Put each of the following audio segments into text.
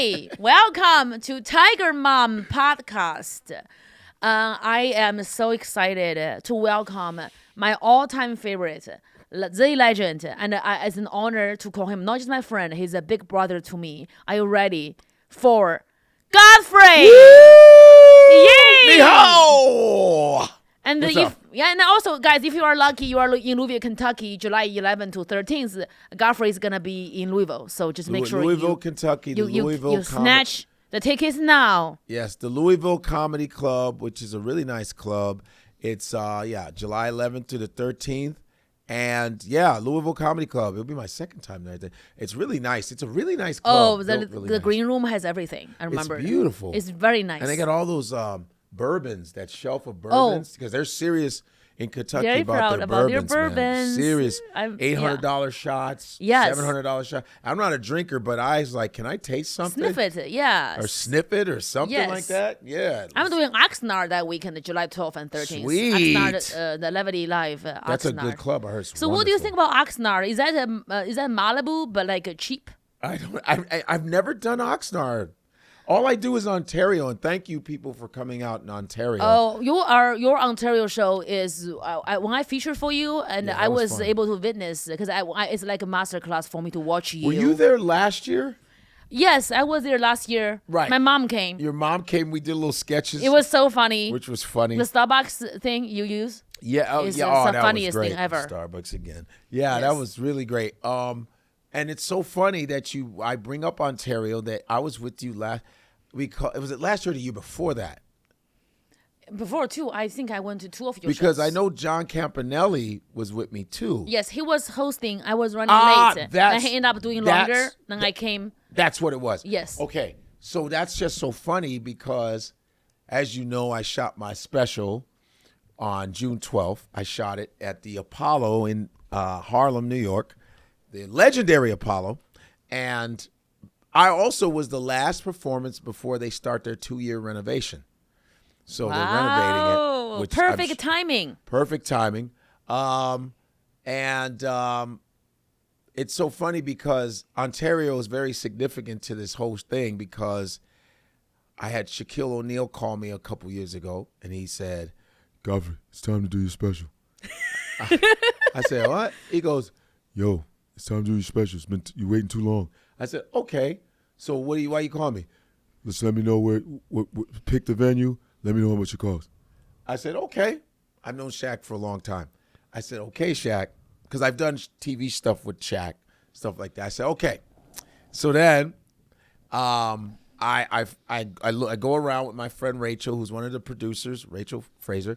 Hi, welcome to Tiger Mom Podcast. I am so excited to welcome my all-time favorite, the legend, and it's an honor to call him not just my friend, he's a big brother to me. Are you ready for Godfrey? Yay! Ni-hao! And and also, guys, if you are lucky, you are in Louisville, Kentucky, July 11th to 13th. Godfrey is gonna be in Louisville, so just make sure Louisville, Kentucky, the Louisville you snatch the tickets now. Yes, the Louisville Comedy Club, which is a really nice club. It's July 11th to the 13th, and Louisville Comedy Club. It'll be my second time there. It's really nice. It's a really nice club. Oh, the green room has everything. I remember. It's beautiful. It's very nice. And they got all those bourbons, that shelf of bourbons, because they're serious in Kentucky Very proud their about bourbons, their bourbons. man. Serious. $800 shots, yes. $700 shot. I'm not a drinker, but I was like, can I taste something? Sniff it, yeah. Or sniff it or something like that? Yeah. I'm doing Oxnard that weekend, July 12th and 13th. Sweet. Oxnard, the Levity Live Oxnard. That's a good club, I heard. So what do you think about Oxnard? Is that Malibu, but like cheap? I've never done Oxnard. All I do is Ontario, and thank you, people, for coming out in Ontario. Oh, your Ontario show is when I featured for you, and I was fun. Able to witness because it's like a master class for me to watch you. Were you there last year? Yes, I was there last year. Right. My mom came. Your mom came. We did little sketches. It was so funny. Which was funny. The Starbucks thing you use. Yeah. It's that the funniest was great. thing ever. Starbucks again. Yeah, that was really great. And it's so funny that I bring up Ontario, that I was with you last. Was it last year or the year before that? Before too, I think I went to two of your because shows. I know John Campanelli was with me too. Yes, he was hosting. I was running late. And I ended up doing longer. Then I came. That's what it was. Yes. Okay, so that's just so funny because, as you know, I shot my special on June 12th. I shot it at the Apollo in Harlem, New York, the legendary Apollo, and I also was the last performance before they start their 2-year renovation. So they're renovating it. Which perfect timing. Perfect timing. It's so funny because Ontario is very significant to this whole thing because I had Shaquille O'Neal call me a couple years ago, and he said, "Godfrey, it's time to do your special." I said, "What?" He goes, "Yo, it's time to do your special. You're waiting too long." I said, "Okay, so why you calling me?" "Just let me know where pick the venue. Let me know how much it costs." I said, "Okay." I've known Shaq for a long time. I said, "Okay, Shaq," because I've done TV stuff with Shaq, stuff like that. I said, "Okay." So then, I go around with my friend Rachel, who's one of the producers, Rachel Fraser,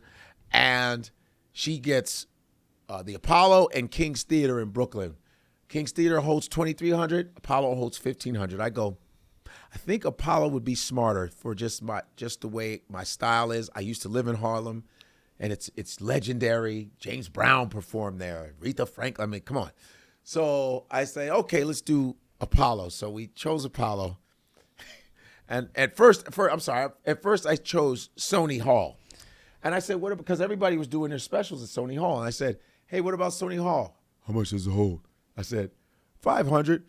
and she gets the Apollo and King's Theater in Brooklyn. King's Theater holds 2,300. Apollo holds 1,500. I go, I think Apollo would be smarter for just the way my style is. I used to live in Harlem, and it's legendary. James Brown performed there. Aretha Franklin. I mean, come on. So I say, okay, let's do Apollo. So we chose Apollo. And at first I chose Sony Hall. And I said, what? Because everybody was doing their specials at Sony Hall. And I said, hey, what about Sony Hall? How much does it hold? I said, 500.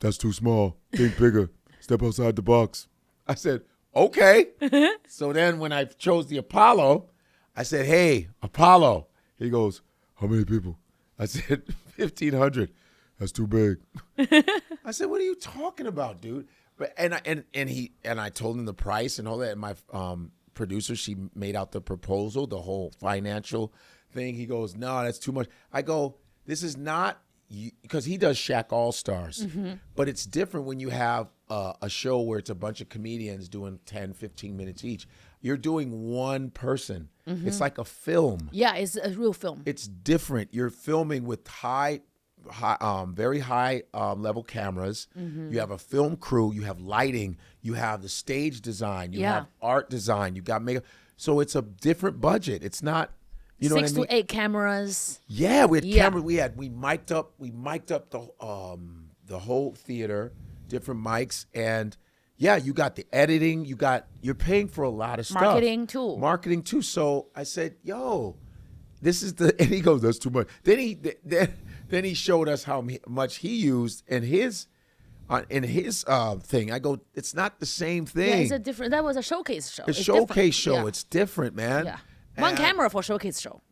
That's too small. Think bigger. Step outside the box. I said, okay. So then when I chose the Apollo, I said, hey, Apollo. He goes, how many people? I said, 1,500. That's too big. I said, what are you talking about, dude? But and I told him the price and all that. And my producer, she made out the proposal, the whole financial thing. He goes, no, that's too much. I go, this is not, because he does Shaq All-Stars. Mm-hmm. But it's different when you have a show where it's a bunch of comedians doing 10, 15 minutes each. You're doing one person. Mm-hmm. It's like a film. Yeah, it's a real film. It's different. You're filming with very high level cameras. Mm-hmm. You have a film crew. You have lighting. You have the stage design. You have art design. You got makeup. So it's a different budget. It's not, you know 6 what I mean? to 8 cameras. Yeah, we had cameras. We mic'd up the whole theater, different mics, and you got the editing. You're paying for a lot of stuff. Marketing too. So I said, yo, this is and he goes, that's too much. Then he showed us how much he used, and his in his thing. I go, it's not the same thing. Yeah, it's a different. That was a showcase show. It's showcase show. Yeah. It's different, man. Yeah. One And- camera for showcase show.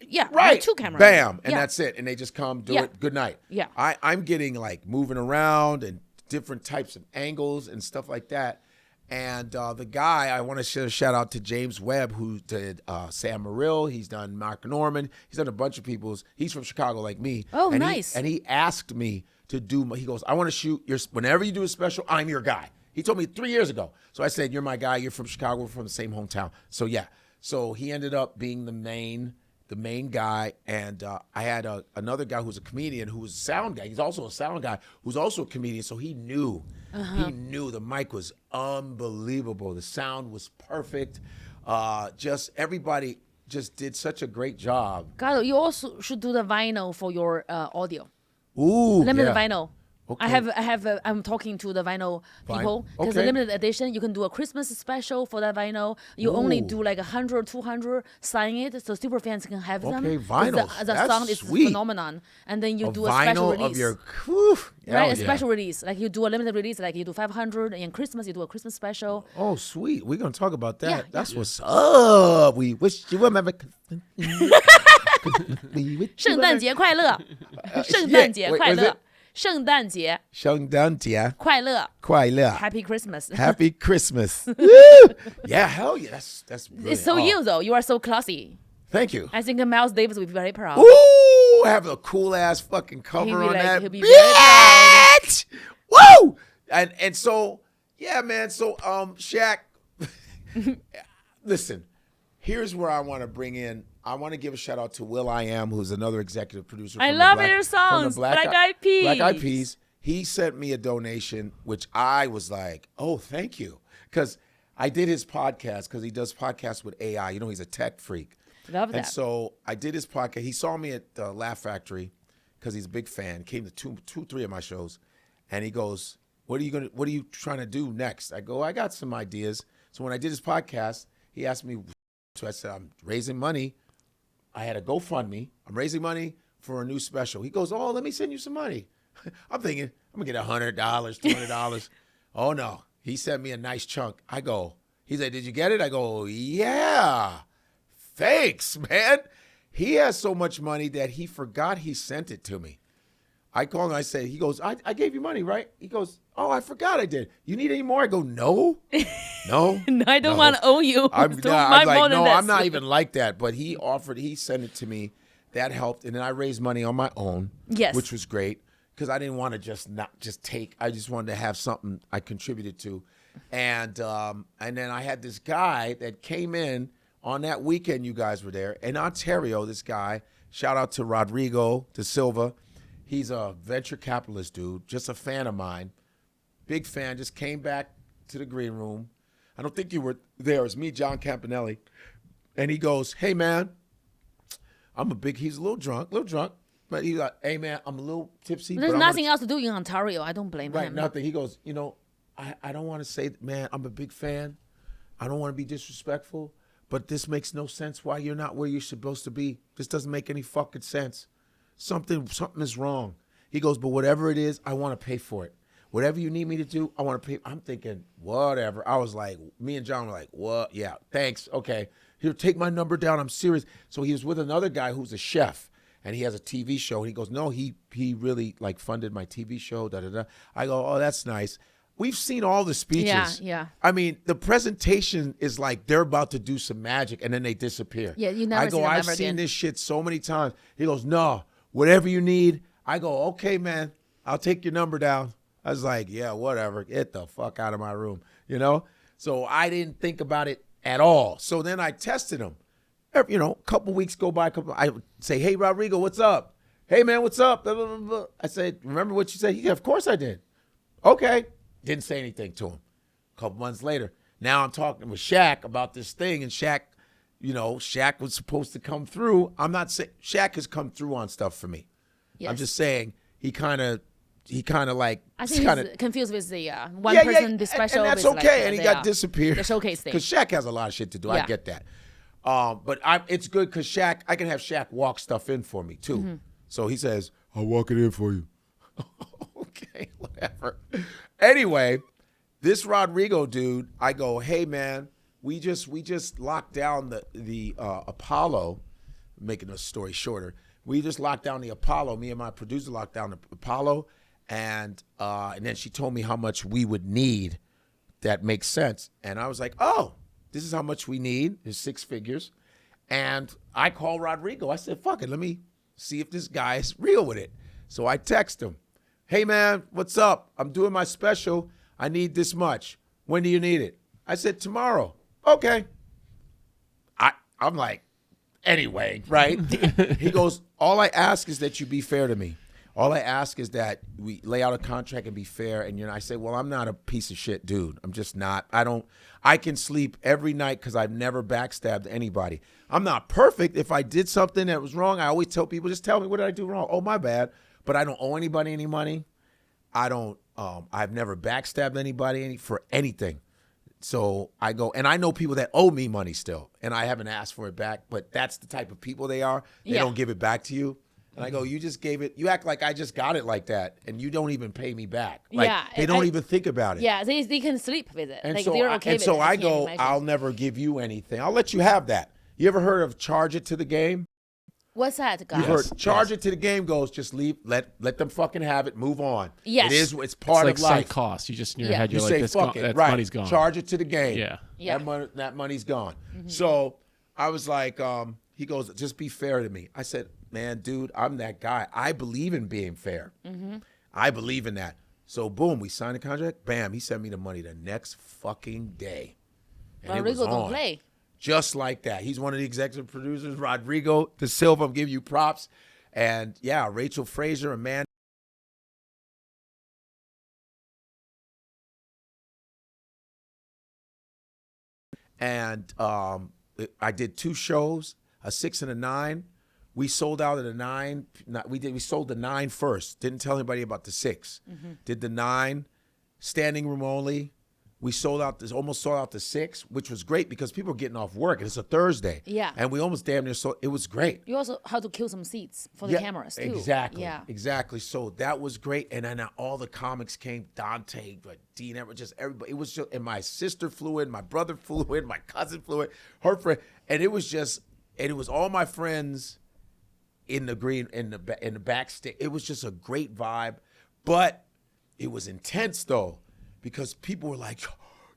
Yeah. Right. 2 cameras. Bam. And yeah. that's it. And they just come, do Yeah. it. Good night. Yeah. I'm getting like moving around and different types of angles and stuff like that. And the guy, I want to shout out to James Webb, who did Sam Morrill. He's done Mark Norman. He's done a bunch of people's. He's from Chicago like me. Oh, and nice. And he asked me to do, he goes, I want to shoot whenever you do a special, I'm your guy. He told me 3 years ago. So I said, you're my guy. You're from Chicago. We're from the same hometown. So yeah. So he ended up being the main guy, and I had another guy who's a comedian who was a sound guy. He's also a sound guy who's also a comedian, so he knew. He knew the mic was unbelievable. The sound was perfect. Just everybody just did such a great job. God, you also should do the vinyl for your audio. Ooh, Limited yeah. vinyl. Okay. I'm talking to the vinyl people because the Okay. limited edition, you can do a Christmas special for that vinyl. You only do like 100 or 200, sign it so super fans can have them. Okay, 'Cause vinyls. The That's sound is sweet. phenomenon. And then you A do a special vinyl release. of your, whew, hell Right, a yeah. special release. Like you do a limited release, like you do 500, and in Christmas you do a Christmas special. Oh, sweet. We're going to talk about that. Yeah, That's what's up. We wish you remember. 圣诞节快乐，圣诞节快乐，圣诞节圣诞节快乐快乐 ，Happy Christmas. Happy Christmas. Woo! Yeah, hell yeah. That's brilliant. It's so Oh, you though. You are so classy. Thank you. I think Miles Davis will be very proud. Ooh, have a cool ass fucking cover He'll be on like- that. he'll be very proud. Bitch! Woo! And so, yeah, man. So Shaq, listen, here's where I want to bring in. I want to give a shout out to Will I Am, who's another executive producer. I from love the your songs, Black Eyed Peas. Black Eyed Peas. He sent me a donation, which I was like, oh, thank you. Because I did his podcast, because he does podcasts with AI. You know, he's a tech freak. Love that. And so I did his podcast. He saw me at the Laugh Factory because he's a big fan. Came to three of my shows, and he goes, What are you trying to do next?" I go, "I got some ideas." So when I did his podcast, he asked me. So I said, "I'm raising money. I had a GoFundMe. I'm raising money for a new special." He goes, "Oh, let me send you some money." I'm thinking I'm gonna get $100, $200. Oh no, he sent me a nice chunk. I go. He said, "Did you get it?" I go, "Yeah." Thanks, man. He has so much money that he forgot he sent it to me. I called him. I said, he goes, I gave you money, right? He goes, "Oh, I forgot I did. You need any more?" I go, "No, no. I don't want to owe you. I'm Too like, more than no, this. I'm not even like that. But he sent it to me. That helped. And then I raised money on my own, Yes. which was great because I didn't want to just take. I just wanted to have something I contributed to. And then I had this guy that came in on that weekend. You guys were there in Ontario. This guy, shout out to Rodrigo de Silva. He's a venture capitalist dude, just a fan of mine. Big fan, just came back to the green room. I don't think you were there. It was me, John Campanelli. And he goes, "Hey, man, he's a little drunk. But he's like, "Hey, man, I'm a little tipsy." There's but nothing else to do in Ontario. I don't blame Right, him. nothing. He goes, I don't want to say, man, I'm a big fan. I don't want to be disrespectful, but this makes no sense why you're not where you're supposed to be. This doesn't make any fucking sense. Something is wrong. He goes, "But whatever it is, I want to pay for it. Whatever you need me to do, I want to pay." I'm thinking, whatever. I was like, me and John were like, "What? Yeah, thanks. Okay. Here, take my number down. I'm serious." So he was with another guy who's a chef, and he has a TV show. And he goes, "No, he really like funded my TV show, da da da." I go, "Oh, that's nice." We've seen all the speeches. Yeah. I mean, the presentation is like they're about to do some magic and then they disappear. Yeah, you never I go, see them "I've ever seen again." this shit so many times." He goes, "No, whatever you need." I go, "Okay, man, I'll take your number down." I was like, "Yeah, whatever. Get the fuck out of my room," you know? So I didn't think about it at all. So then I tested him. A couple weeks go by. I would say, "Hey, Rodrigo, what's up? Hey, man, what's up?" Blah, blah, blah, blah. I said, "Remember what you said?" "Yeah, of course I did." "Okay." Didn't say anything to him. A couple months later, now I'm talking with Shaq about this thing, and Shaq was supposed to come through. I'm not saying Shaq has come through on stuff for me. Yes. I'm just saying he kind of like I think he's confused with the one yeah, person, the special. and that's with, okay. like, And he got disappeared. The showcase thing. Because Shaq has a lot of shit to do. I Yeah. get that. But it's good because I can have Shaq walk stuff in for me too. Mm-hmm. So he says, "I'll walk it in for you." Okay, whatever. Anyway, this Rodrigo dude, I go, hey man, we just locked down the Apollo, making the story shorter. We just locked down the Apollo. Me and my producer locked down the Apollo, and then she told me how much we would need. That makes sense. And I was like, oh, this is how much we need. It's 6 figures. And I called Rodrigo. I said, fuck it, let me see if this guy is real with it. So I text him, hey man, what's up? I'm doing my special. I need this much. When do you need it? I said, tomorrow. Okay. I'm like, anyway, right? He goes, all I ask is that you be fair to me. All I ask is that we lay out a contract and be fair. And I say, well, I'm not a piece of shit dude. I'm just not. I can sleep every night because I've never backstabbed anybody. I'm not perfect. If I did something that was wrong, I always tell people, just tell me, what did I do wrong? Oh, my bad. But I don't owe anybody any money. I've never backstabbed anybody for anything. So I go, and I know people that owe me money still, and I haven't asked for it back, but that's the type of people they are. They don't give it back to you. And I go, you just gave it, you act like I just got it like that, and you don't even pay me back. Like, they don't even think about it. Yeah, they can sleep with it. And like, so, they're okay with so it. I go, I'll never give you anything. I'll let you have that. You ever heard of charge it to the game? What's that, guys? You heard charge it to the game goes, just leave, let them fucking have it, move on. Yes. It's part of life. It's like sunk cost. You just in your head, you're you like, say, this fuck it, that right. money's gone. Charge it to the game. Yeah. That money's gone. Mm-hmm. So I was like, he goes, just be fair to me. I said, man, dude, I'm that guy. I believe in being fair. Mm-hmm. I believe in that. So boom, we signed the contract. Bam, he sent me the money the next fucking day. And Rodrigo don't play. Just like that. He's one of the executive producers. Rodrigo De Silva, I'm giving you props. And yeah, Rachel Fraser, Amanda. And I did 2 shows, a 6 and a 9. We sold out at a 9. We sold the 9 first. Didn't tell anybody about the 6. Mm-hmm. Did the 9, standing room only. We almost sold out the 6, which was great because people were getting off work. And it's a Thursday. Yeah. And we almost damn near sold. It was great. You also had to kill some seats for the cameras too. Exactly. Yeah. Exactly. So that was great. And then all the comics came. Dante, Dean Everett, just everybody. It was just, and my sister flew in, my brother flew in, my cousin flew in, her friend, and it was all my friends in the green in the backstage. It was just a great vibe, but it was intense though. Because people were like,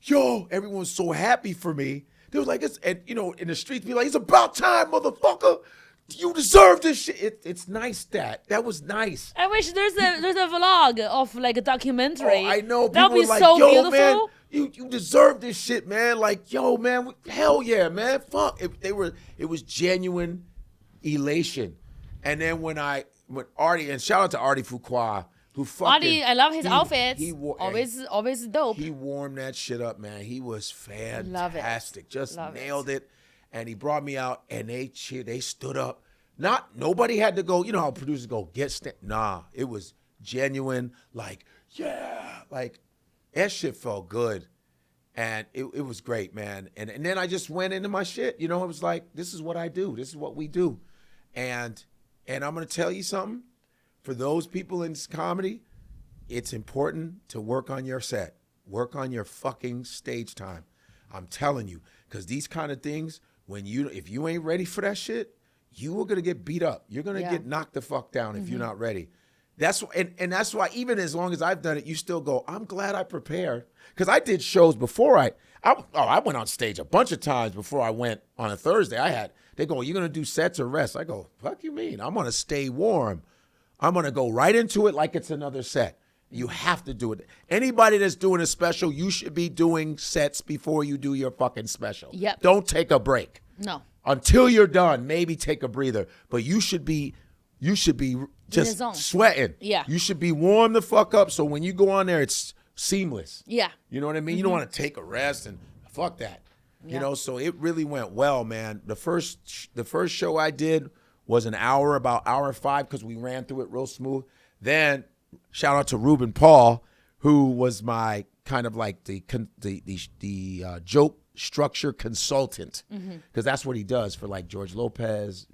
yo, everyone was so happy for me. They was like, in the streets, be like, it's about time, motherfucker. You deserve this shit. It's nice that was nice. I wish there's a vlog of like a documentary. Oh, I know. That would be like, so yo, beautiful. Man, you deserve this shit, man. Like, yo, man, hell yeah, man. Fuck. It was genuine elation. And then when Arty, and shout out to Arty Fua, who fucking, Arty, I love his outfits. Always dope. He warmed that shit up, man. He was fantastic. Just nailed it. And he brought me out, and they cheered. They stood up. Nobody had to go. You know how producers go nah. It was genuine. Like, yeah, like that shit felt good, and it was great, man. And then I just went into my shit. It was like, this is what I do. This is what we do, and I'm gonna tell you something. For those people in comedy, it's important to work on your set. Work on your fucking stage time. I'm telling you, because these kind of things, if you ain't ready for that shit, you are gonna get beat up. You're gonna get knocked the fuck down if you're not ready. That's why even as long as I've done it, you still go, I'm glad I prepared. Because I did shows before I went on stage a bunch of times before I went on a Thursday. They go, you gonna do sets or rest? I go, fuck you mean? I'm gonna stay warm. I'm going to go right into it like it's another set. You have to do it. Anybody that's doing a special, you should be doing sets before you do your fucking special. Yep. Don't take a break. No. Until you're done, maybe take a breather. But you should be just sweating. Yeah. You should be warm the fuck up so when you go on there, it's seamless. Yeah. You know what I mean? Mm-hmm. You don't want to take a rest and fuck that. Yeah. So it really went well, man. The first show I did was about hour 5 because we ran through it real smooth. Then shout out to Ruben Paul, who was my kind of like the joke structure consultant, because that's what he does for like George Lopez.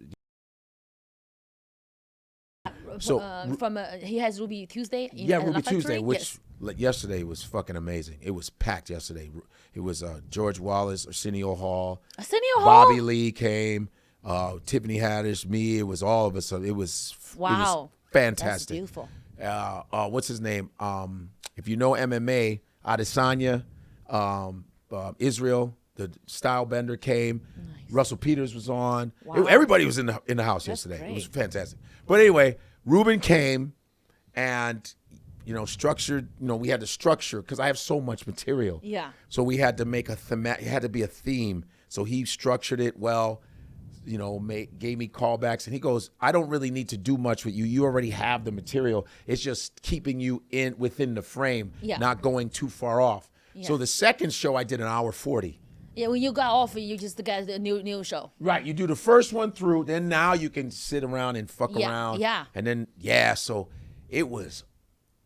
from he has Ruby Tuesday. Ruby Tuesday, which yesterday was fucking amazing. It was packed yesterday. It was George Wallace, Arsenio Hall, Bobby Lee came, Tiffany Haddish, me. It was all of us. So it was fantastic. That's beautiful. What's his name? If you know MMA, Adesanya, Israel, the style bender came. Nice. Russell Peters was on. Wow. Everybody was in the house yesterday. Great. It was fantastic. But anyway, Ruben came, and structured. We had to structure because I have so much material. Yeah. So we had to make it had to be a theme. So he structured it well. Gave me callbacks, and he goes, I don't really need to do much with you. You already have the material. It's just keeping you within the frame, not going too far off. Yeah. So the second show I did an hour 40. Yeah, when you got off, you just got the new show. Right, you do the first one through, then now you can sit around and fuck around. Yeah. And then, so it was,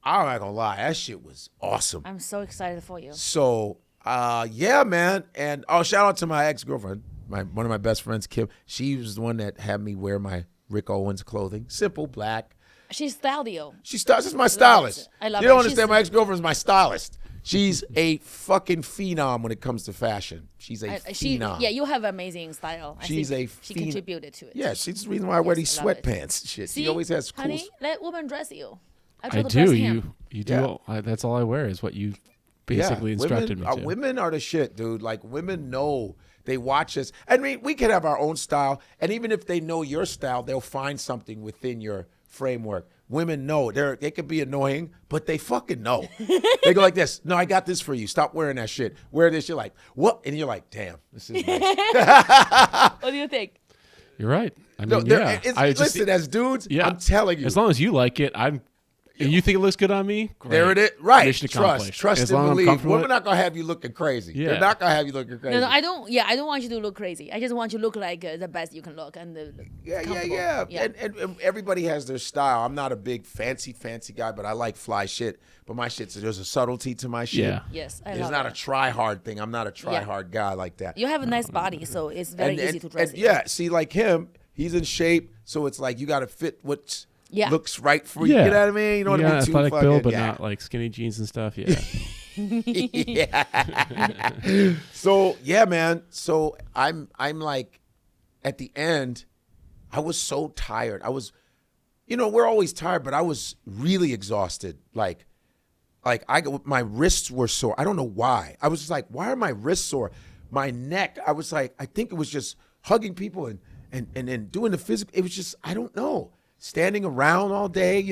I'm not gonna lie, that shit was awesome. I'm so excited for you. So, man. And, shout out to my ex-girlfriend. One of my best friends, Kim, she was the one that had me wear my Rick Owens clothing. Simple, black. She styled you. She's my stylist. I love You don't understand, my ex-girlfriend is my stylist. She's a fucking phenom when it comes to fashion. She's a phenom. You have amazing style. She contributed to it. Yeah, she's the reason why I wear these sweatpants. Shit, See, she always has cool. Honey, let women dress you. I do. You do. That's all I wear is what you basically instructed me to. Women are the shit, dude. Like, women know. They watch us. I mean, we could have our own style, and even if they know your style, they'll find something within your framework. Women know. They could be annoying, but they fucking know. They go like this. No, I got this for you. Stop wearing that shit. Wear this. You're like, what? And you're like, damn, this is nice. What do you think? You're right. I mean, listen, as dudes, I'm telling you. As long as you like it, and you think it looks good on me? Great. There it is. Right. Mission Trust and believe. Women are not going to have you looking crazy. Yeah. They're not going to have you looking crazy. No, I don't want you to look crazy. I just want you to look like the best you can look. And Yeah. And everybody has their style. I'm not a big fancy guy, but I like fly shit. But my shit, there's a subtlety to my shit. Yeah. Yes, It's not a try-hard thing. I'm not a try-hard guy like that. You have a nice body, so it's very easy to dress. See, like him, he's in shape, so it's like you got to fit what's looks right for you. You know what I mean? You don't want to be too athletic fucking, build, but not like skinny jeans and stuff. Yeah. So man. So I'm like, at the end, I was so tired. I was, we're always tired, but I was really exhausted. Like my wrists were sore. I don't know why. I was just like, why are my wrists sore? My neck. I was like, I think it was just hugging people and then doing the physical. It was just, I don't know. Standing around all day,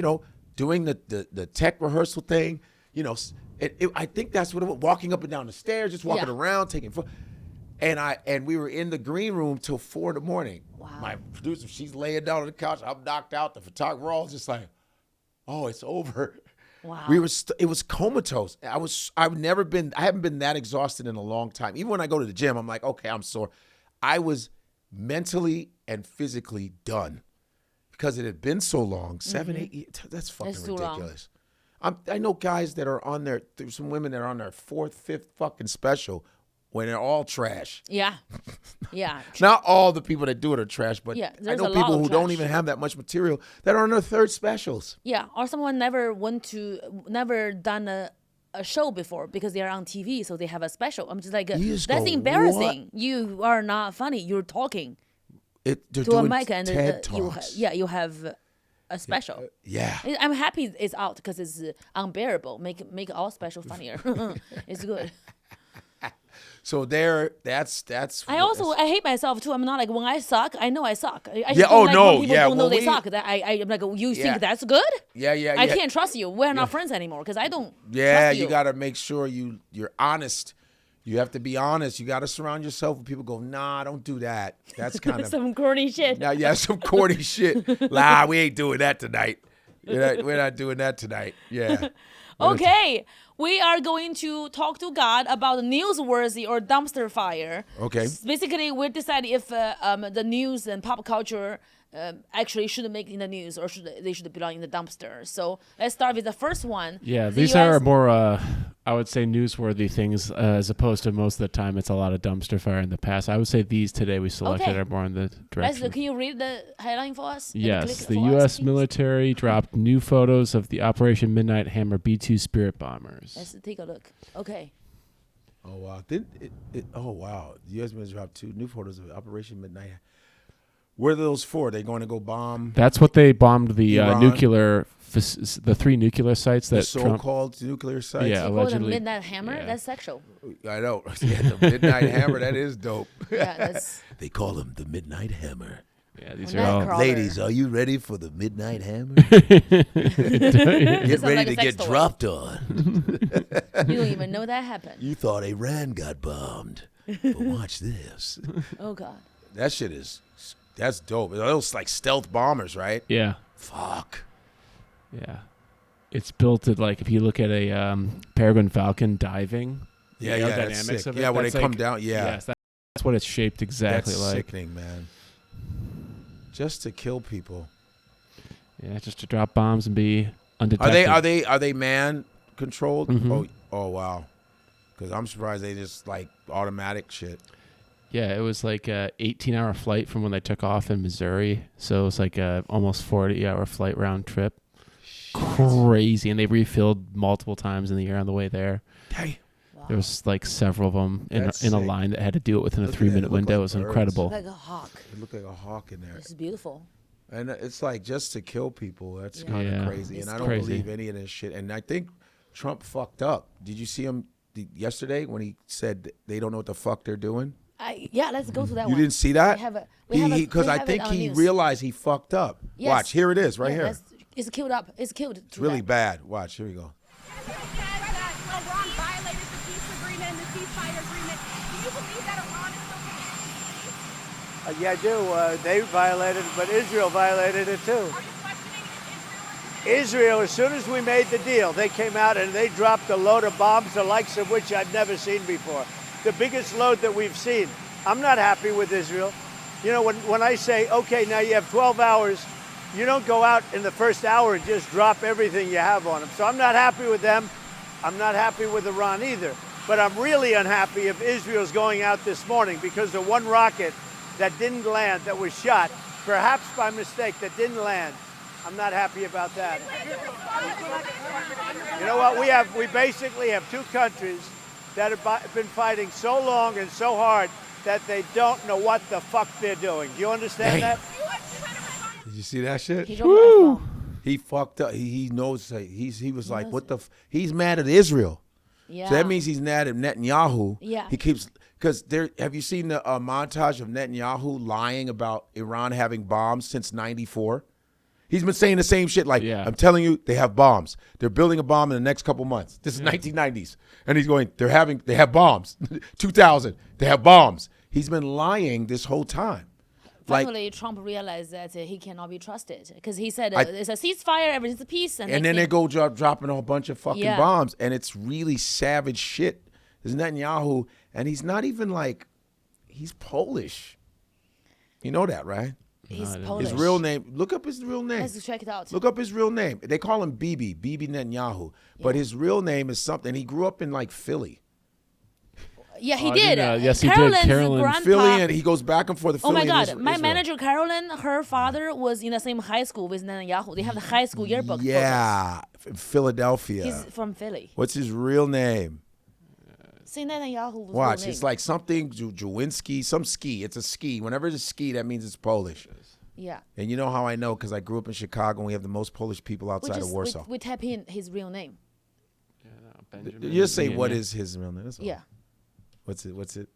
doing the tech rehearsal thing, I think that's what it was. Walking up and down the stairs, just walking around, taking photos. And we were in the green room till 4 a.m. Wow. My producer, she's laying down on the couch. I'm knocked out. The photographer, we're all just like, oh, it's over. Wow. It was comatose. I haven't been that exhausted in a long time. Even when I go to the gym, I'm like, okay, I'm sore. I was mentally and physically done. Because it had been so long, 7, 8 years, that's fucking ridiculous. I know guys that are on there's some women that are on their 4th, 5th fucking special when they're all trash. Yeah. Not all the people that do it are trash, but I know people who trash. don't even have that much material that are on their 3rd specials. Yeah, or someone never done a show before because they are on TV, so they have a special. I'm just like, that's embarrassing. What? You are not funny. You're talking. They're to a doing mic and TED Talks. you have a special. Yeah. I'm happy it's out because it's unbearable. Make all special funnier. It's good. So that's. I hate myself too. I'm not like, when I suck, I know I suck. I yeah. Oh no. When people don't know they suck. That I'm like, you think that's good? Yeah. I can't trust you. We're not friends anymore because I don't. Yeah, trust you. You got to make sure you're honest. You have to be honest. You got to surround yourself with people who go, nah, don't do that. That's kind of some corny shit. Some corny shit. Nah, we ain't doing that tonight. We're not doing that tonight. Yeah. Okay. We are going to talk to God about newsworthy or dumpster fire. Okay. Basically, we decide if the news and pop culture actually should make in the news or they should belong in the dumpster. So let's start with the first one. Yeah, these are more, I would say, newsworthy things as opposed to most of the time it's a lot of dumpster fire in the past. I would say these today we selected are more in the direction. Can you read the headline for us? Yes, the U.S. military dropped new photos of the Operation Midnight Hammer B-2 Spirit bombers. Let's take a look. Okay. Oh, wow. Oh, wow. The U.S. military dropped 2 new photos of Operation Midnight. Where are those for? They're going to go bomb? That's what they bombed the nuclear, the 3 nuclear sites that the so-called nuclear sites? Yeah, allegedly. The Midnight Hammer? Yeah. That's sexual. I know. Yeah, the Midnight Hammer, that is dope. Yeah, they call him the Midnight Hammer. Yeah, these are all... Ladies, are you ready for the Midnight Hammer? Get ready to get dropped on. You don't even know that happened. You thought Iran got bombed. But watch this. Oh, God. That shit is... That's dope. Those like stealth bombers, right? Yeah. Fuck. Yeah. It's built at if you look at a Peregrine Falcon diving. Yeah, the dynamics sick. of it. Yeah, when they come down, Yes, that's what it's shaped exactly that's like. Sickening, man. Just to kill people. Yeah, just to drop bombs and be undetected. Are they man controlled? Mm-hmm. Oh wow. Because I'm surprised they just automatic shit. Yeah, it was like a 18-hour flight from when they took off in Missouri. So it was like a almost 40-hour flight round trip. Shit. Crazy. And they refilled multiple times in the air on the way there. Hey. Wow. There was several of them in a line that had to do it within a 3-minute window. It was incredible. Like a hawk. It looked like a hawk in there. It's beautiful. And it's just to kill people. That's kind of crazy. And I don't believe any of this shit. And I think Trump fucked up. Did you see him yesterday when he said they don't know what the fuck they're doing? Let's go to that one. You didn't see that? Because I think he realized he fucked up. Yes. Watch, here it is, right here. It's killed up. It's killed. It's really bad. Watch, here we go. Iran violated the peace agreement and the ceasefire agreement. Do you believe that Iran is still Yeah, I do. They violated it, but Israel violated it too. Are you questioning Israel, as soon as we made the deal, they came out and they dropped a load of bombs, the likes of which I've never seen before. The biggest load that we've seen. I'm not happy with Israel. You know, when I say, okay, now you have 12 hours, you don't go out in the first hour and just drop everything you have on them. So I'm not happy with them. I'm not happy with Iran either. But I'm really unhappy if Israel's going out this morning because the one rocket that didn't land, that was shot, perhaps by mistake, that didn't land. I'm not happy about that. You know what? We basically have 2 countries that have been fighting so long and so hard that they don't know what the fuck they're doing. Do you understand that? Did you see that shit? He fucked up. He knows. He was like, what the? He's mad at Israel. Yeah. So that means he's mad at Netanyahu. Yeah. He keeps because there. Have you seen the montage of Netanyahu lying about Iran having bombs since '94? He's been saying the same shit. I'm telling you, they have bombs. They're building a bomb in the next couple months. This is 1990s. And he's going, they have bombs. 2000, they have bombs. He's been lying this whole time. Finally, Trump realized that he cannot be trusted because he said it's a ceasefire, everything's a peace. And then they go dropping a whole bunch of fucking bombs. And it's really savage shit. There's Netanyahu, and he's not even he's Polish. You know that, right? He's Polish. His real name. Look up his real name. Let's check it out. Look up his real name. They call him Bibi Netanyahu, but his real name is something. He grew up in Philly. Yeah, he did. Yes, he Carolyn's did. Carolyn, grandpa, Philly, and he goes back and forth. Oh my God! Israel. My manager Carolyn, her father was in the same high school with Netanyahu. They have the high school yearbook. Yeah, photos. Philadelphia. He's from Philly. What's his real name? See Netanyahu. Watch, it's like something Jawinski, some ski. It's a ski. Whenever it's a ski, that means it's Polish. Yeah. And you know how I know? Because I grew up in Chicago, and we have the most Polish people outside of Warsaw. We type in his real name. Benjamin. You just say what is his real name. That's all. Yeah. What's it?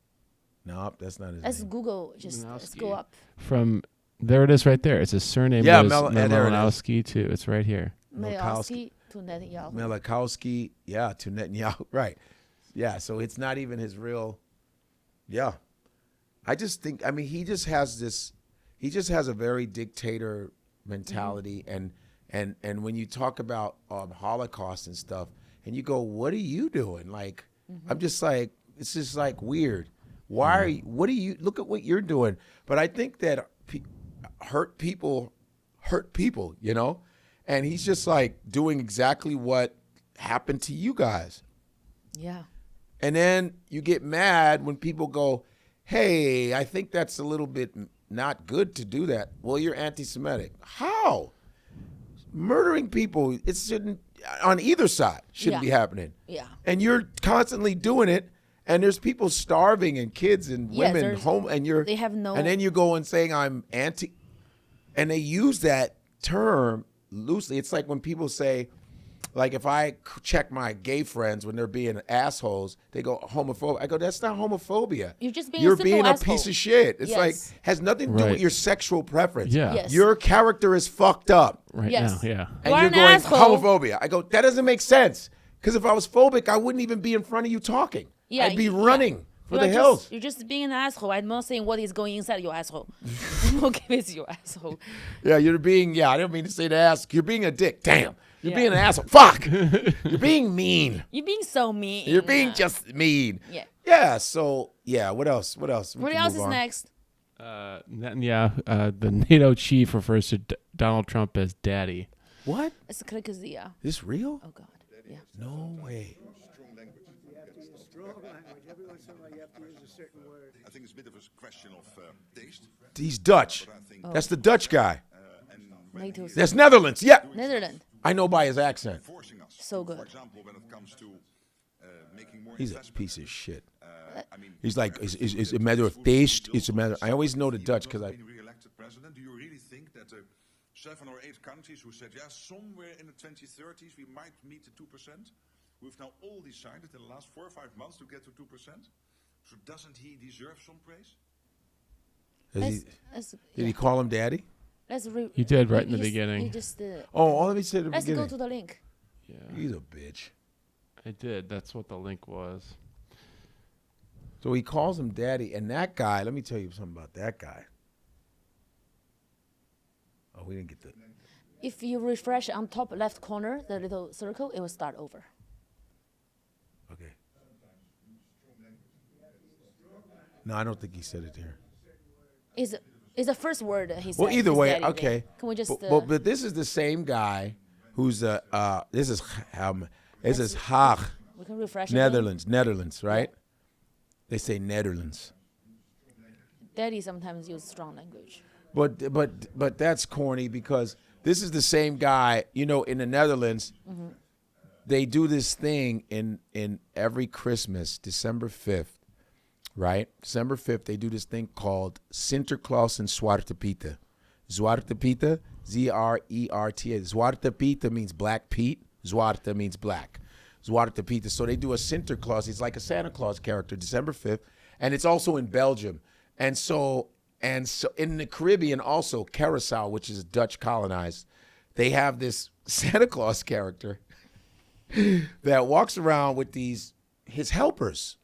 Nope, that's not his Let's name. Google. Let's go up. From there it is right there. It's his surname. Yeah, Malinowski too. It's right here. Malinowski to Netanyahu. Malinowski, yeah, to Netanyahu. Right. Yeah, so it's not even his real. Yeah. I just think, he just has a very dictator mentality. And when you talk about Holocaust and stuff, and you go, what are you doing? I'm just it's just weird. Why are you, what do you, look at what you're doing. But I think that hurt people, you know? And he's just like doing exactly what happened to you guys. Yeah. And then you get mad when people go, hey, I think that's a little bit not good to do that. Well, you're anti-Semitic. How? Murdering people, it shouldn't, on either side, shouldn't be happening. Yeah. And you're constantly doing it, and there's people starving and kids and women home, and they have no. And then you go and saying I'm anti, and they use that term loosely. It's like when people say, like if I check my gay friends when they're being assholes, they go homophobic. I go, that's not homophobia. You're just being You're a simple being a asshole. piece of shit. It's like has nothing to do with Right. your sexual preference. Yeah. Yes. Your character is fucked up. Right Yes. now, yeah. And You are you're an going asshole. homophobia. I go, that doesn't make sense. Because if I was phobic, I wouldn't even be in front of you talking. Yeah, I'd be yeah. running for You the are hills. You're just being an asshole. I'm not saying what is going inside your asshole. I'm okay with your asshole. Yeah, you're being, I don't mean to say the ass. You're being a dick. Damn. You're Yeah. being an asshole. Fuck. You're being mean. You're being so mean. You're being just mean. Yeah. Yeah, so, yeah, what else? What else? We What can else move is on. next? Netanyahu, the NATO chief refers to Donald Trump as daddy. What? It's Kyrgyzia. This real? Oh God. Yeah. No way. I think it's a bit of a question of taste. He's Dutch. I think That's the Dutch guy. NATO. That's Netherlands. Yeah. Netherlands. I know by his accent. forcing us. So good. For example, when it comes to making more He's a investment. piece of shit. I mean, He's like, it's a matter of taste. It's a matter. I always know the Dutch because I. being re-elected president, do you really think that the 7 or 8 countries who said, yeah, somewhere in the 2030s we might meet the 2%? We've now all decided in the last 4 or 5 months to get to 2%. So doesn't he deserve some praise? Did he call him daddy? You did right in the beginning. He just did. Oh, let me say the Let's beginning. go to the link. Yeah, He's a bitch. I did. That's what the link was. So he calls him daddy, and that guy. Let me tell you something about that guy. Oh, we didn't get the. If you refresh on top left corner, the little circle, it will start over. Okay. No, I don't think he said it there. Is the first word he said. Well, either is way, daddy okay. there. Can we just? But this is the same guy who's this is Haag, we can refresh. again. Netherlands, right? They say Netherlands. Daddy sometimes use strong language. But that's corny because this is the same guy, you know, in the Netherlands. Mm-hmm. They do this thing in every Christmas, December 5th, right? December 5th, they do this thing called Sinterklaas en Zwarte Pieten. Zwarte Pieten, Z-R-E-R-T-A. Zwarte Pieten means black Pete. Zwarte means black. Zwarte Pieten. So they do a Sinterklaas. He's like a Santa Claus character, December 5th. And it's also in Belgium. And so in the Caribbean also, Curacao, which is Dutch colonized, they have this Santa Claus character that walks around with his helpers.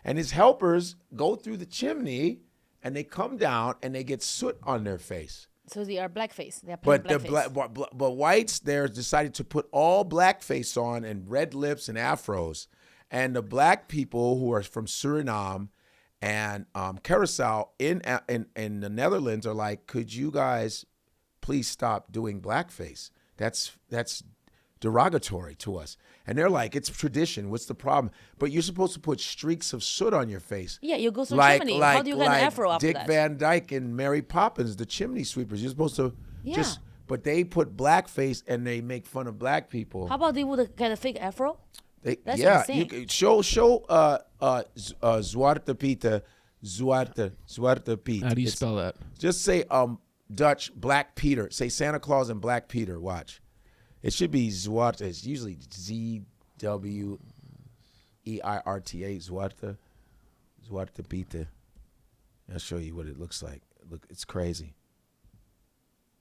And his helpers go through the chimney and they come down and they get soot on their face. So they are blackface. They are playing But blackface. but whites there decided to put all blackface on and red lips and afros. And the black people who are from Suriname and Curacao in the Netherlands are like, could you guys please stop doing blackface? That's derogatory to us. And they're like, it's tradition. What's the problem? But you're supposed to put streaks of soot on your face. Yeah, you go through chimney. How do you get an afro after Dick that? Van Dyke and Mary Poppins, the chimney sweepers. You're supposed to just, but they put blackface and they make fun of black people. How about they would get a fake afro? That's yeah, insane. you could show Zwarte Pieten, Zwarte Piet. How do you spell that? Just say Dutch Black Peter. Say Santa Claus and Black Peter. Watch. It should be Zwarte. It's usually ZWEIRTA. Zwarte Pieten. I'll show you what it looks like. Look, it's crazy.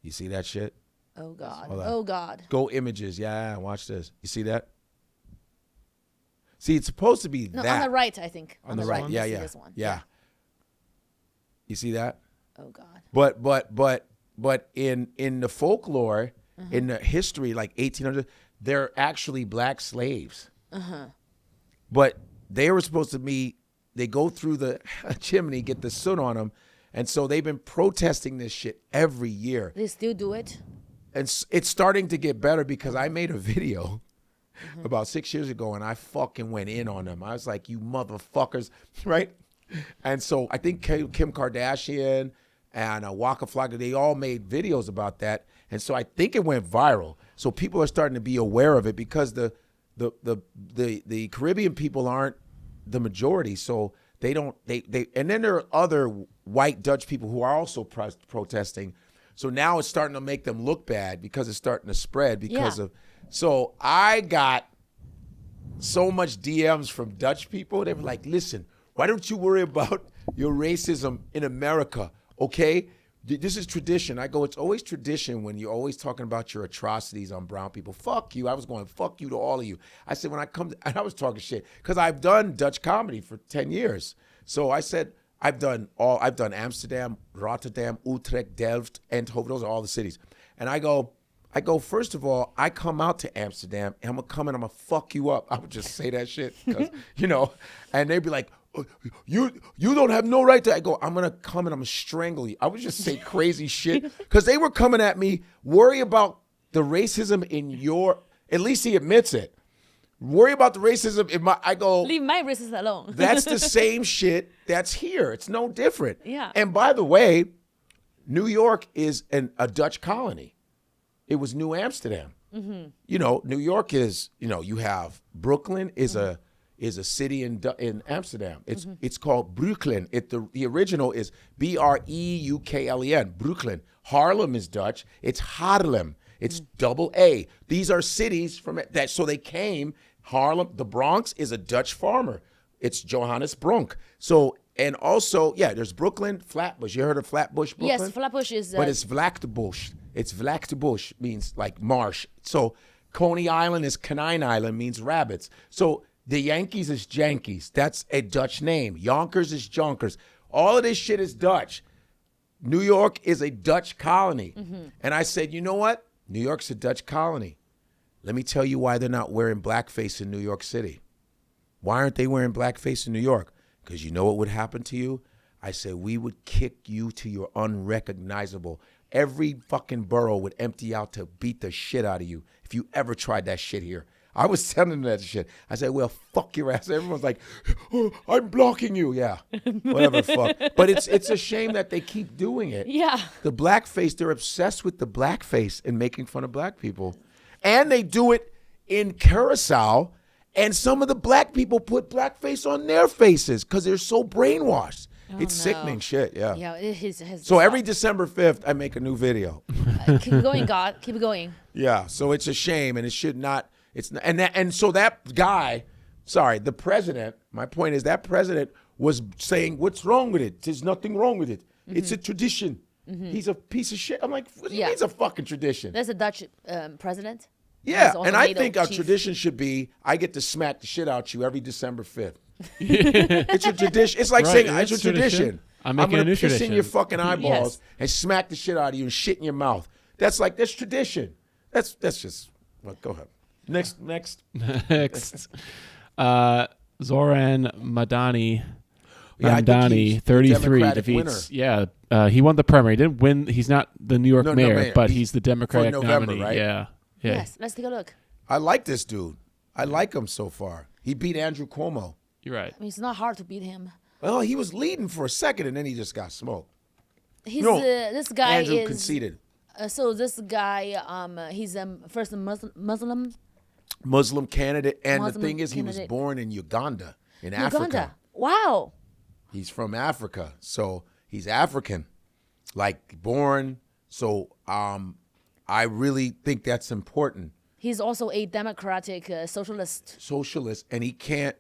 You see that shit? Oh God. Hold on. Oh God. Go images. Yeah, watch this. You see that? See, it's supposed to be No, that. on the right, I think. On the right. You Yeah, see yeah. This one. Yeah. You see that? Oh God. But in the folklore, in the history, like 1800, they're actually black slaves. But they were supposed to be. They go through the chimney, get the soot on them, And so they've been protesting this shit every year. They still do it. And it's starting to get better because I made a video about 6 years ago and I fucking went in on them. I was like, you motherfuckers, right? And so I think Kim Kardashian and Waka Flocka, they all made videos about that. And so I think it went viral. So people are starting to be aware of it because the Caribbean people aren't the majority. So they don't, and then there are other white Dutch people who are also protesting. So now it's starting to make them look bad because it's starting to spread because of, so I got so much DMs from Dutch people. They were like, listen, why don't you worry about your racism in America, okay? This is tradition. I go, it's always tradition when you're always talking about your atrocities on brown people. Fuck you. I was going, fuck you to all of you. I said, when I come, and I was talking shit, because I've done Dutch comedy for 10 years. So I said, I've done Amsterdam, Rotterdam, Utrecht, Delft, Eindhoven. Those are all the cities. And I go, first of all, I come out to Amsterdam, and I'm going to come and I'm going to fuck you up. I would just say that shit, because, and they'd be like, you don't have no right to. I go, I'm going to come and I'm going to strangle you. I would just say crazy shit, because they were coming at me, worry about the racism in your, at least he admits it. Worry about the racism in my, I go, leave my racism alone. That's the same shit that's here. It's no different. Yeah. And by the way, New York is a Dutch colony. It was New Amsterdam. Mm-hmm. New York is, you have Brooklyn is a city in Amsterdam. It's called Brooklyn. The original is Breuklen, Brooklyn. Harlem is Dutch. It's Haarlem. It's double A. These are cities from that. So they came. Harlem, the Bronx is a Dutch farmer. It's Johannes Bronk. So, and also, there's Brooklyn, Flatbush. You heard of Flatbush, Brooklyn? Yes, Flatbush is. But it's Vlaktebush. It's Vlaktebush, means like marsh. So Coney Island is Canine Island, means rabbits. So the Yankees is Yankees. That's a Dutch name. Yonkers is Jonkers. All of this shit is Dutch. New York is a Dutch colony. Mm-hmm. And I said, you know what? New York's a Dutch colony. Let me tell you why they're not wearing blackface in New York City. Why aren't they wearing blackface in New York? Because you know what would happen to you? I said, we would kick you to your unrecognizable. Every fucking borough would empty out to beat the shit out of you if you ever tried that shit here. I was telling them that shit. I said, well, fuck your ass. Everyone's like, oh, I'm blocking you. Yeah, whatever, fuck. But it's a shame that they keep doing it. Yeah. The blackface, they're obsessed with the blackface and making fun of black people. And they do it in Curacao, and some of the black people put blackface on their faces because they're so brainwashed. It's sickening shit, yeah. Yeah, it is. So every December 5th, I make a new video. Keep going, God. Keep going. Yeah, so it's a shame, and it should not. It's not, and so that guy, the president. My point is that president was saying, "What's wrong with it? There's nothing wrong with it. Mm-hmm. It's a tradition." Mm-hmm. He's a piece of shit. I'm like, what do you mean it's a fucking tradition? There's a Dutch president. Yeah, and I think our tradition should be, I get to smack the shit out you every December 5th. It's a tradition. It's like saying it's a tradition. I'm making a new tradition. I'm going to piss in your fucking eyeballs and smack the shit out of you and shit in your mouth. That's tradition. That's just, well, go ahead. Next. Zoran Mamdani, I think he's 33 the defeats. winner. Yeah, he won the primary. He didn't win. He's not the New York mayor, but he's the Democratic for November, nominee. right? Yeah. Yes, let's take a look. I like this dude. I like him so far. He beat Andrew Cuomo. You're right. I mean, it's not hard to beat him. Well, he was leading for a second, and then he just got smoked. This guy Andrew conceded. So this guy, he's first Muslim candidate, and Muslim the thing is, candidate. he was born in Uganda, in Africa. Wow. He's from Africa, so he's African, like born. So I really think that's important. He's also a democratic socialist. Socialist, and he can't.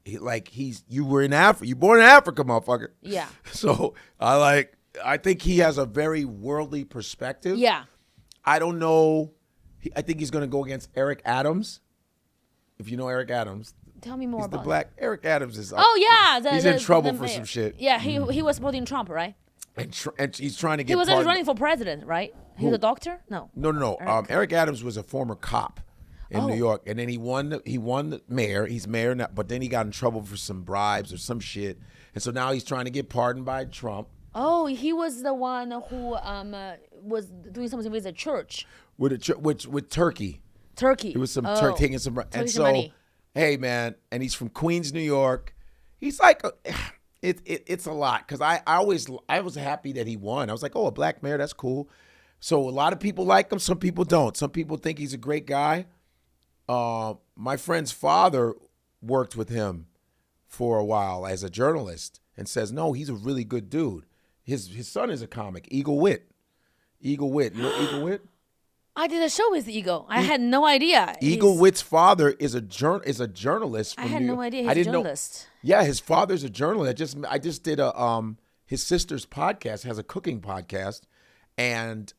You were in Africa. You born in Africa, motherfucker. Yeah. So I think he has a very worldly perspective. Yeah. I don't know. I think he's going to go against Eric Adams. If you know Eric Adams. Tell me more he's about the black. Eric Adams is. Oh yeah, he's in trouble for some shit. Yeah, he was supporting Trump, right? And he's trying to get. He wasn't running for president, right? He was a doctor. No. No. Eric Adams was a former cop in New York, and then he won the mayor. He's mayor now, but then he got in trouble for some bribes or some shit, and so now he's trying to get pardoned by Trump. Oh, he was the one who was doing something with the church. With Turkey. Turkey. It was some oh. taking some, and Taking so, money. hey man, and he's from Queens, New York. He's like, it's a lot because I was happy that he won. I was like, oh, a black mayor, that's cool. So a lot of people like him, some people don't. Some people think he's a great guy. My friend's father worked with him for a while as a journalist and says, no, he's a really good dude. His son is a comic, Eagle Witt. Eagle Witt, you know Eagle Witt? I did a show with Eagle. I had no idea. Eagle Witt's father is a journalist. I From had New no York. idea I he's a didn't know- journalist. Yeah, his father's a journalist. I just did his sister's podcast, has a cooking podcast, and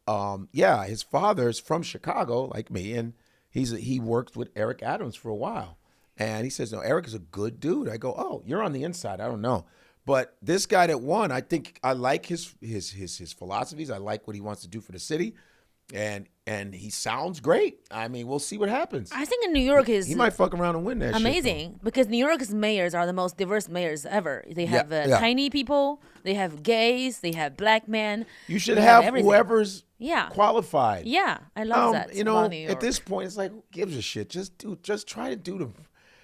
his father's from Chicago, like me, and he worked with Eric Adams for a while, and he says, no, Eric is a good dude. I go, oh, you're on the inside. I don't know, but this guy that won, I think I like his philosophies. I like what he wants to do for the city, and he sounds great. I mean, we'll see what happens. I think New York is He might fuck around and win that shit, though. amazing because New York's mayors are the most diverse mayors ever. They have yeah. tiny people, they have gays, they have black men. You should they have everything. whoever's Yeah. qualified. Yeah, I love that. You know, about New York. at this point, it's like, who gives a shit? Just try to do the.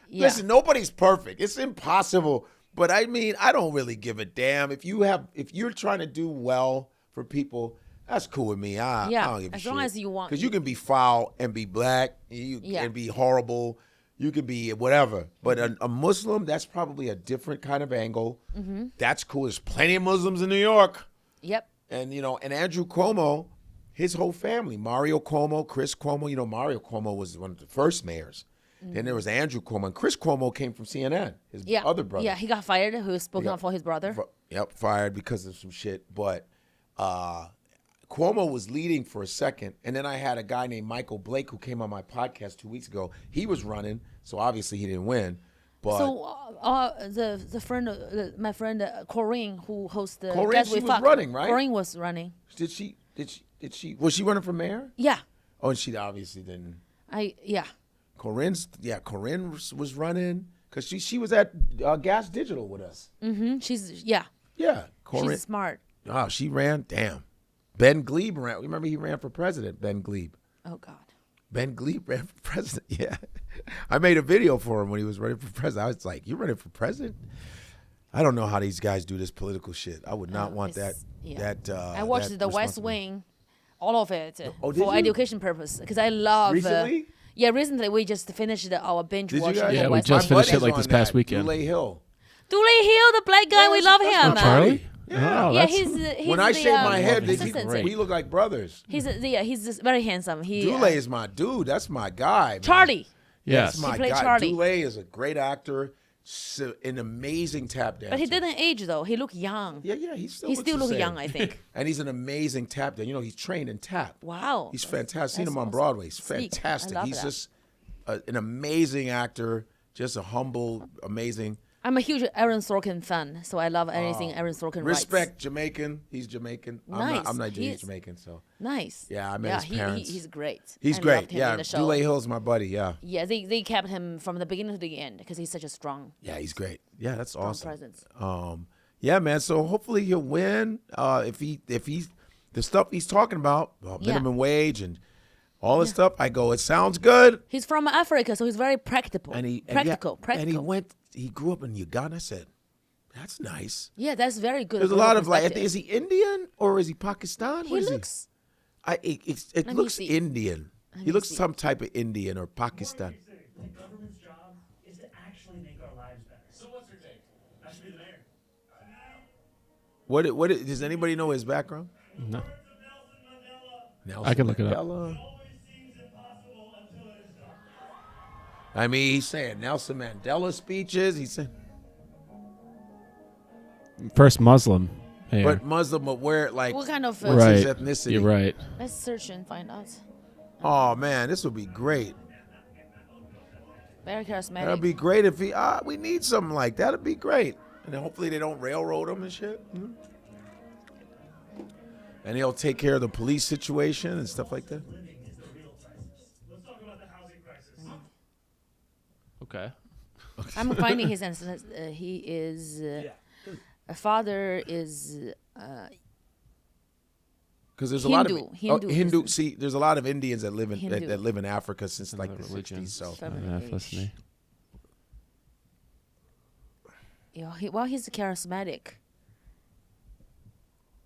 Yeah. Listen, nobody's perfect. It's impossible. But I mean, I don't really give a damn if you're trying to do well for people. That's cool with me. I don't give a as shit. long as you want. Because you can be foul and be black. You can be horrible. You can be whatever. But a Muslim, that's probably a different kind of angle. Mm-hmm. That's cool. There's plenty of Muslims in New York. Yep. And, and Andrew Cuomo, his whole family, Mario Cuomo, Chris Cuomo, Mario Cuomo was one of the first mayors. Mm-hmm. Then there was Andrew Cuomo. And Chris Cuomo came from CNN, his other brother. Yeah, he got fired. Who was spoken up for his brother. Fired because of some shit. But Cuomo was leading for a second. And then I had a guy named Michael Blake who came on my podcast 2 weeks ago. He was running, so obviously he didn't win. But the friend, my friend Corinne, who hosts the Corinne, she was running, right? Corinne was running. Did she? Was she running for mayor? Yeah. Oh, and she obviously didn't. Corinne was running because she was at Gas Digital with us. Mm-hmm. Yeah, Corinne. She's smart. Oh, she ran. Damn. Ben Glebe ran. Remember he ran for president. Ben Glebe. Oh God. Ben Glebe ran for president. Yeah, I made a video for him when he was running for president. I was like, "You running for president?" I don't know how these guys do this political shit. I would not want that. Yeah. That I watched that The West responsibility. Wing, all of it Oh, did for you? education purpose because I love. Recently? Recently we just finished our binge Did you watching. guys? Yeah, The we West just Wing. finished it buddy's like on this past that, weekend. Dule Hill. Dooley Hill, the black guy, we love him. my Charlie? Yeah. Oh, Yeah, that's- he's When I the, shave my head, assistant. we look like brothers. He's just very handsome. He Dule is my dude. That's my guy. Man. Charlie. Yes. That's my He played guy. Charlie. Dule is a great actor, an amazing tap dancer. But he didn't age though. He looked young. Yeah, he still He looks still the looks same. young, I think. And he's an amazing tap dancer. He's trained in tap. Wow. He's fantastic. Seen that's him on awesome. Broadway. He's Sleek. I fantastic. love He's that. just an amazing actor, just a humble, amazing. I'm a huge Aaron Sorkin fan, so I love anything Aaron Sorkin writes. Respect Jamaican. He's Jamaican. Nice. I'm Nigerian He's- Jamaican, so. Nice. Yeah, I met his parents. He's great. He's I great. loved him Yeah, in the show. Dule Hill's my buddy. Yeah. Yeah, they kept him from the beginning to the end because he's such a strong Yeah, he's great. Yeah, that's awesome. presence. Yeah, man. So hopefully he'll win. If he's the stuff he's talking about, minimum wage and all this stuff, I go, it sounds good. He's from Africa, so he's very practical. Practical. And he grew up in Uganda. I said, that's nice. Yeah, that's very good. There's a lot of is he Indian or is he Pakistan? He What is looks. It Let me looks see. Indian. He me looks see. some type of Indian or Pakistan. The government's job is to actually make our lives better. So what's your take? I should be the mayor. What does anybody know his background? No. Nelson I can look it up. Mandela. I mean, he's saying Nelson Mandela speeches. He's saying, First Muslim. mayor. but Muslim, but where like What kind of? What's right. his ethnicity? You're right. Let's search and find out. Oh man, this would be great. Very charismatic. That'd be great if he. We need something like that. That'd be great. And then hopefully they don't railroad him and shit. And he'll take care of the police situation and stuff like that. Let's talk about the housing crisis. Okay. I'm finding his ancestors. He is Her father is Because there's a lot of Hindu. See, there's a lot of Indians that live in Hindu. that live in Africa since like the religion. 60s. So Listening. Yeah, he's charismatic.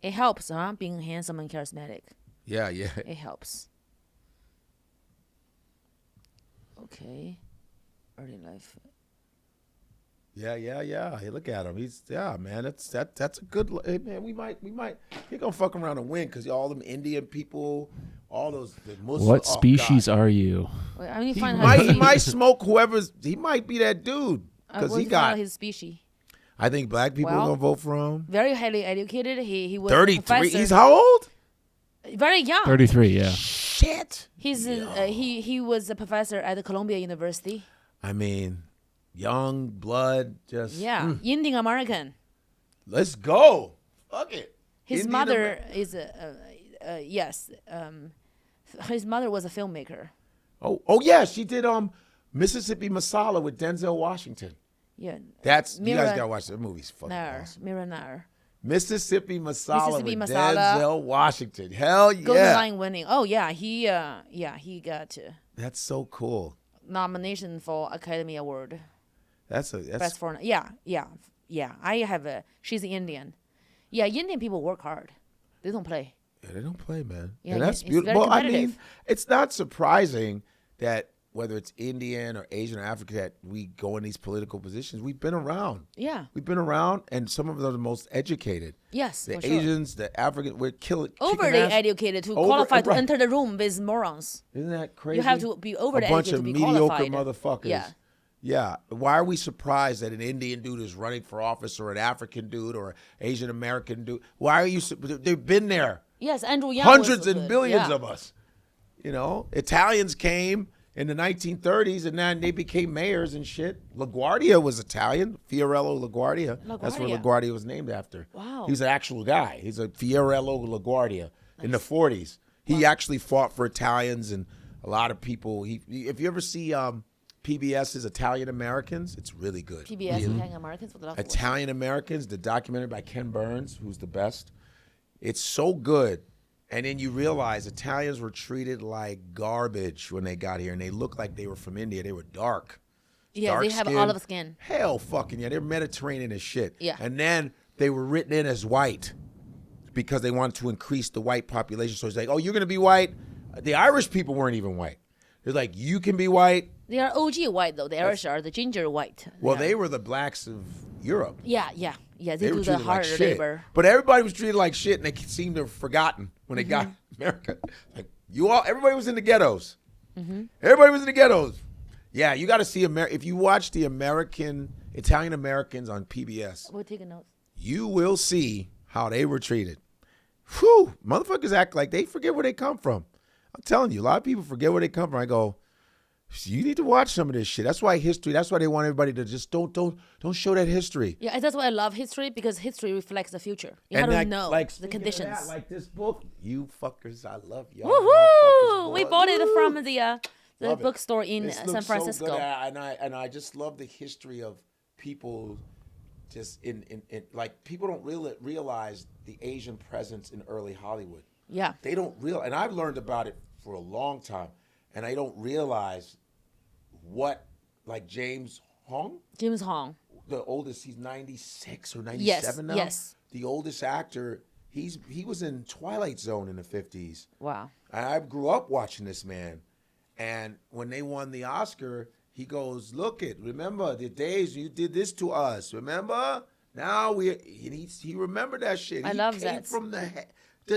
It helps, huh? Being handsome and charismatic. yeah. It helps. Okay. Early life. Yeah. Hey, look at him. He's man. That's a good. Hey, man, we might. He gonna fuck around and win because all them Indian people, all those the Muslims. What species are you? Wait, I need to He find might smoke whoever's. He might be that dude because he got. his species. I think black people are Well, gonna vote for him. Very highly educated. He was a 33. professor. He's how old? Very young. 33. Yeah. Shit. He's he was a professor at the Columbia University. I mean, young blood. Just Indian American. Let's go. Fuck it. His Indian mother is yes. His mother was a filmmaker. Oh yeah, she did Mississippi Masala with Denzel Washington. Yeah. That's you Mira guys gotta watch that movie's fucking awesome. Mira Nair. Mississippi Masala Mississippi with Masala. Denzel Washington. Hell yeah. Golden Lion winning. Oh yeah, he got That's so cool. nomination for Academy Award. That's Best foreign. Yeah. I have she's Indian. Yeah, Indian people work hard. They don't play. Yeah, they don't play, man. Yeah, and that's it's very beautiful. Well, I mean, competitive. it's not surprising that whether it's Indian or Asian or African that we go in these political positions. We've been around. Yeah. We've been around, and some of them are the most educated. Yes. The for sure. Asians, the African, we're killing. Overly educated to qualify to enter the room with morons. Isn't that crazy? You have to be overly a bunch educated of to be mediocre qualified. motherfuckers. Yeah. Yeah. Why are we surprised that an Indian dude is running for office or an African dude or an Asian American dude? Why are you? They've been there. Yes, Andrew Yang. Hundreds was and good. billions Yeah. of us. You know, Italians came in the 1930s and then they became mayors and shit. LaGuardia was Italian. Fiorello LaGuardia. That's where LaGuardia. LaGuardia was named after. Wow. He's an actual guy. He's a Fiorello LaGuardia in the 40s. He actually fought for Italians and a lot of people. If you ever see PBS's Italian Americans, it's really good. PBS Italian Americans would love to watch. Italian Americans, the documentary by Ken Burns, who's the best. It's so good. And then you realize Italians were treated like garbage when they got here, and they looked like they were from India. They were dark. Yeah, they have Dark-skinned. olive skin. Hell fucking yeah. They're Mediterranean as shit. Yeah. And then they were written in as white because they wanted to increase the white population. So it's like, oh, you're going to be white? The Irish people weren't even white. They're like, you can be white. They are OG white though. The Irish are the ginger white. Well, Yeah. they were the blacks of Europe. Yeah. They They do were the treated like hard shit. labor. But everybody was treated like shit, and they seemed to have forgotten when they got America. Like everybody was in the ghettos. Everybody was in the ghettos. Yeah, you got to see if you watch the Italian Americans on PBS, We're taking notes. you will see how they were treated. Whew, motherfuckers act like they forget where they come from. I'm telling you, a lot of people forget where they come from. I go, you need to watch some of this shit. That's why history. That's why they want everybody to just don't show that history. Yeah, that's why I love history because history reflects the future. You And have to like, know like the speaking of conditions. that, like this book, you fuckers, I love y'all. Woohoo! motherfuckers, We boy. bought it Woo! from the Love it. bookstore in This San looks Francisco. So good, and I just love the history of people. Just in like people don't really realize the Asian presence in early Hollywood. Yeah. They don't realize, and I've learned about it for a long time, and I don't realize what, like James Hong, James Hong. the oldest, he's 96 or 97 now. Yes. The oldest actor, he was in Twilight Zone in the 50s. Wow. I grew up watching this man, and when they won the Oscar, he goes, "Look remember the days you did this to us. Remember? Now he remembered that shit. I He love came that. from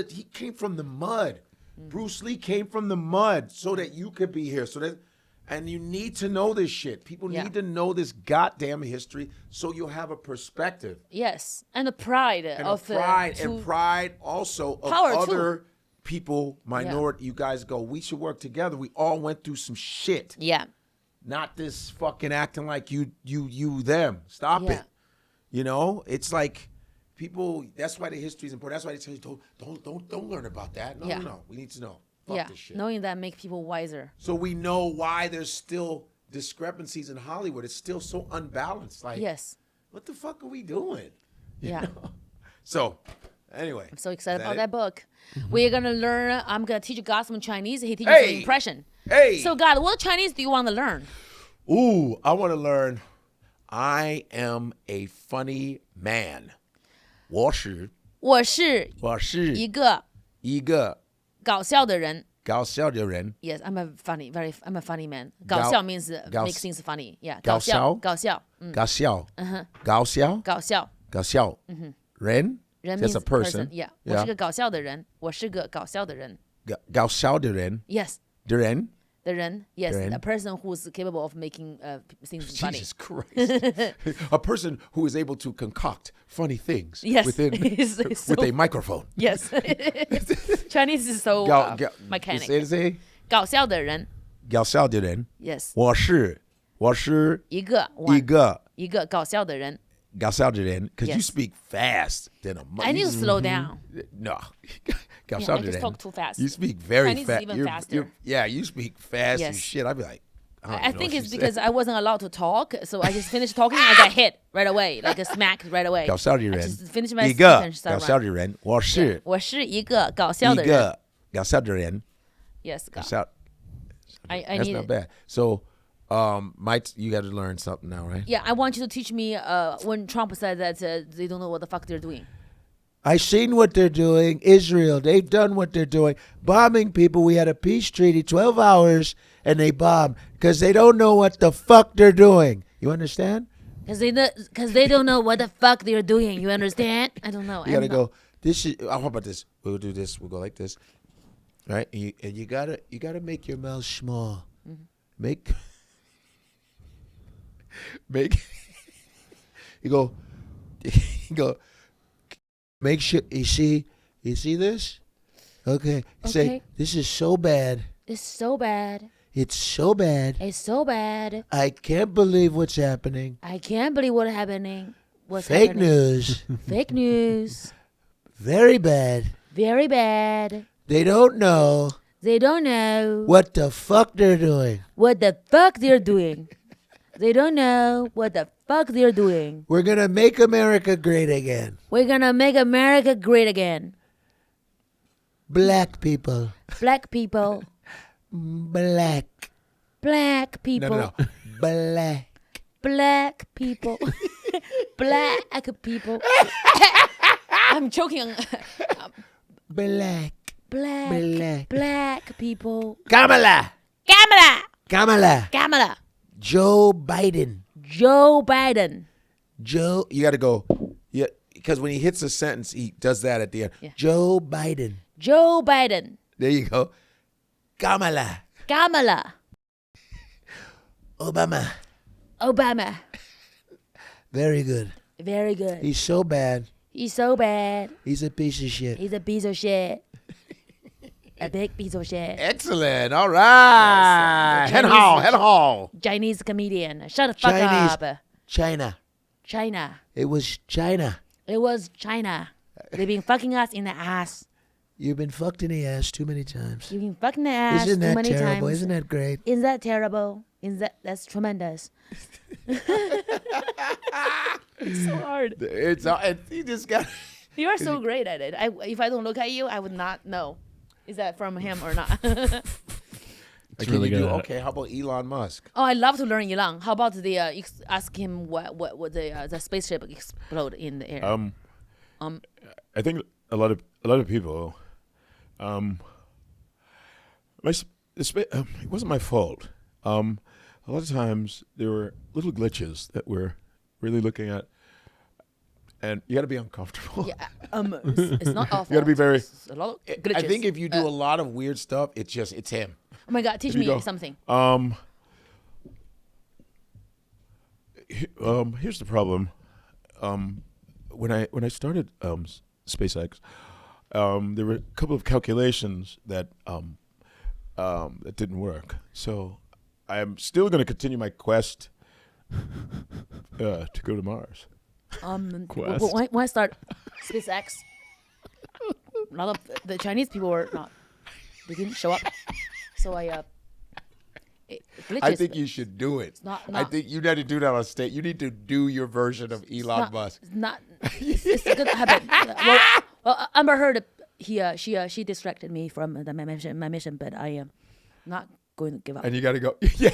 he came from the mud. Bruce Lee came from the mud so that you could be here. And you need to know this shit. People Yeah. need to know this goddamn history so you'll have a perspective. Yes, and the pride And of pride also of Power, too. other people, minority. You guys go, we should work together. We all went through some shit. Yeah. Not this fucking acting like you, them. Stop Yeah. it. You know, it's like people. That's why the history is important. That's why they tell you don't learn about that. No, Yeah. no. We need to know. Fuck this shit. Knowing that make people wiser. So we know why there's still discrepancies in Hollywood. It's still so unbalanced. Like, Yes. what the fuck are we doing? Yeah. So, anyway. I'm so excited Is about it? that book. We're gonna learn. I'm gonna teach God some Chinese. He teaches Hey! some impression. Hey. So God, what Chinese do you want to learn? Ooh, I want to learn. I am a funny man. 我是我是一个一个搞笑的人。搞笑的人。 Yes, I'm a funny man. 搞笑 means make things funny. Yeah, 搞笑。搞笑。搞笑。搞笑。搞笑。搞笑。人。人 That's means a person. Yeah, 我是个搞笑的人。我是个搞笑的人。搞笑的人。 Yes. 的人。The Ren, yes, Ren. a person who's capable of making things funny. Jesus Christ. A person who is able to concoct funny things Yes. within with a microphone. Yes. Chinese is so mechanic. Say 搞笑的人。搞笑的人。 Yes. 我是一个搞笑的人。搞笑的人, because you Yes. speak fast. Then I need to slow down. No. 搞 Yeah, 笑 I 的 just 人. talk too fast. You speak very Chinese is fast. even faster. Yeah, you speak fast as Yes. shit. I'd be like, I think it's because I wasn't allowed to talk, so I just finished talking and I got hit right away, like a smack right away. 搞笑的 I 人 just finished my 一个 sentence. 搞笑的人我是我是一个搞笑一的人。个搞笑的人 Yes, 搞笑 I That's need not it. bad. So, you got to learn something now, right? Yeah, I want you to teach me when Trump said that they don't know what the fuck they're doing. I seen what they're doing. Israel, they've done what they're doing. Bombing people. We had a peace treaty, 12 hours, and they bombed because they don't know what the fuck they're doing. You understand? Because they don't know what the fuck they're doing. You understand? I don't know. You got to go, this is, how about this? We'll do this. We'll go like this. Right? And you gotta make your mouth small. Mm-hmm. Make, you go, make sure, you see this? Okay. Say, Okay. this is so bad. It's so bad. It's so bad. It's so bad. I can't believe what's happening. I can't believe what's happening. Fake news. Fake news. Very bad. Very bad. They don't know They don't know what the fuck they're doing. what the fuck they're doing. They don't know what the fuck they're doing. We're going to make America great again. We're gonna make America great again. Black people. Black people. Black. Black people. No. Black. Black people. Black people. I'm choking. Black. Black people. Kamala. Joe Biden. Joe, you got to go. Yeah, because when he hits a sentence, he does that at the end. Yeah. Joe Biden. There you go. Kamala. Obama. Very good. Very good. He's so bad. He's so bad. He's a piece of shit. He's a piece of shit. A big piece of shit. Excellent. All right. Yes. Head hall. Chinese comedian. Shut the fuck Chinese. up. China. It was China. It was China. They've been fucking us in the ass. You've been fucked in the ass too many times. You've been fucking the ass Isn't too that many terrible? times. Isn't that great? Is that terrible? That's tremendous. It's so hard. He just got. You are so great at it. If I don't look at you, I would not know. Is that from him or not? It's really good. Okay, how about Elon Musk? Oh, I love to learn Yilang. How about the ask him what the spaceship explode in the air? I think a lot of people. It wasn't my fault. A lot of times there were little glitches that we're really looking at, and you got to be uncomfortable. Yeah, it's not awful. You got to be very. It's a lot of glitches. I think if you do a lot of weird stuff, it's him. Oh my God, teach Here you me go. something. Here's the problem. When I started SpaceX, there were a couple of calculations that that didn't work. So I'm still going to continue my quest to go to Mars. Quest. When I start SpaceX, a lot of the Chinese people were not. They didn't show up. So glitches. I think you should do it. not- I think you need to do that on stage. You need to do your version of Elon Musk. It's not. It's a good habit. Well, Amber Heard, she distracted me from my mission, but I am not going to give up. And you got to go. Yeah,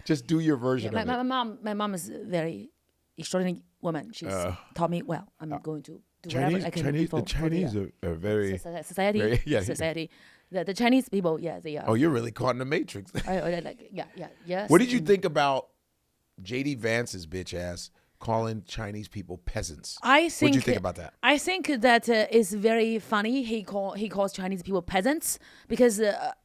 just do your version of it. My mom is a very extraordinary woman. She's taught me well. I'm going to do whatever I can do for Chinese the, are very. society. very- Society. The Chinese people, they are. Oh, you're really caught in the matrix. Yes. What did you think about JD Vance's bitch ass calling Chinese people peasants? I think. What did you think about that? I think that it's very funny. He calls Chinese people peasants because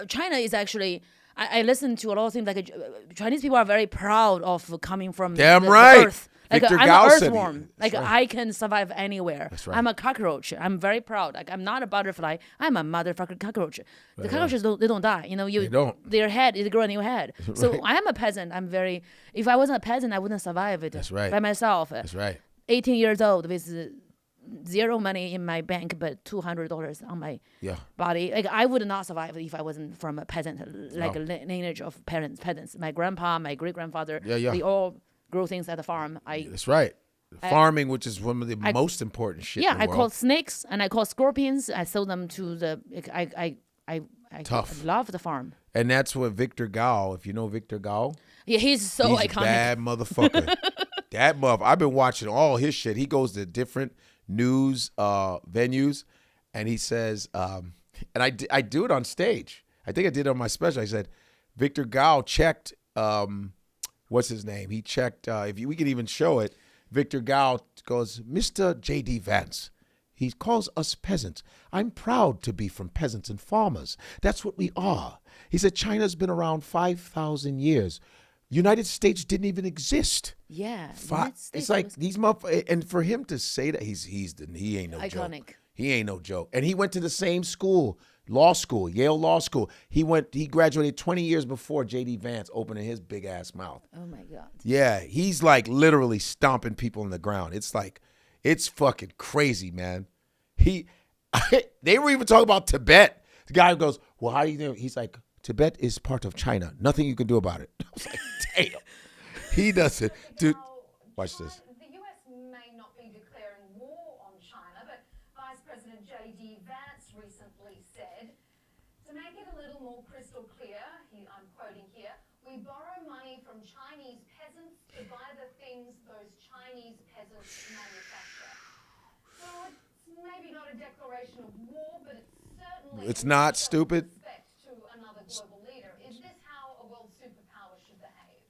China is actually. I listen to a lot of things like Chinese people are very proud of coming from Damn the right. earth. Like Victor I'm Gao an said he- earthworm. that's Like right. I can survive anywhere. That's right. I'm a cockroach. I'm very proud. Like I'm not a butterfly. I'm a motherfucking cockroach. The cockroaches don't die. They don't. Their head is growing in your head. So I am a peasant. I'm very. If I wasn't a peasant, I wouldn't survive it. That's right. By myself. That's right. 18 years old with zero money in my bank, but $200 on my Yeah. body. Like I would not survive if I wasn't from a peasant, like a lineage of peasants. My grandpa, my great grandfather, Yeah. they all grow things at the farm. That's right. Farming, which is one of the most important shit in the I world. caught snakes and I caught scorpions. I sold them to the. I Tough. love the farm. And that's what Victor Gao, if you know Victor Gao, Yeah, he's so he's iconic. a bad motherfucker. That mother, I've been watching all his shit. He goes to different news venues, and he says, and I do it on stage. I think I did it on my special. I said, Victor Gao checked, what's his name? He checked, we could even show it. Victor Gao goes, Mr. J.D. Vance. He calls us peasants. I'm proud to be from peasants and farmers. That's what we are. He said China's been around 5,000 years. United States didn't even exist. Yeah, It's like these motherfuckers, and for him to say that he ain't no iconic. joke. He ain't no joke. And he went to the same school, law school, Yale Law School. He graduated 20 years before JD Vance opening his big ass mouth. Oh my God. Yeah, he's like literally stomping people in the ground. It's like, it's fucking crazy, man. They were even talking about Tibet. The guy goes, well, how do you know? He's like, Tibet is part of China. Nothing you can do about it. I was like, damn. He doesn't. Dude, watch this. The US may not be declaring war on China, but Vice President J.D. Vance recently said, to make it a little more crystal clear, I'm quoting here, we borrow money from Chinese peasants to buy the things those Chinese peasants manufacture. So it's maybe not a declaration of war, but it's certainly... It's not stupid. ...respect to another global leader. Is this how a world superpower should behave?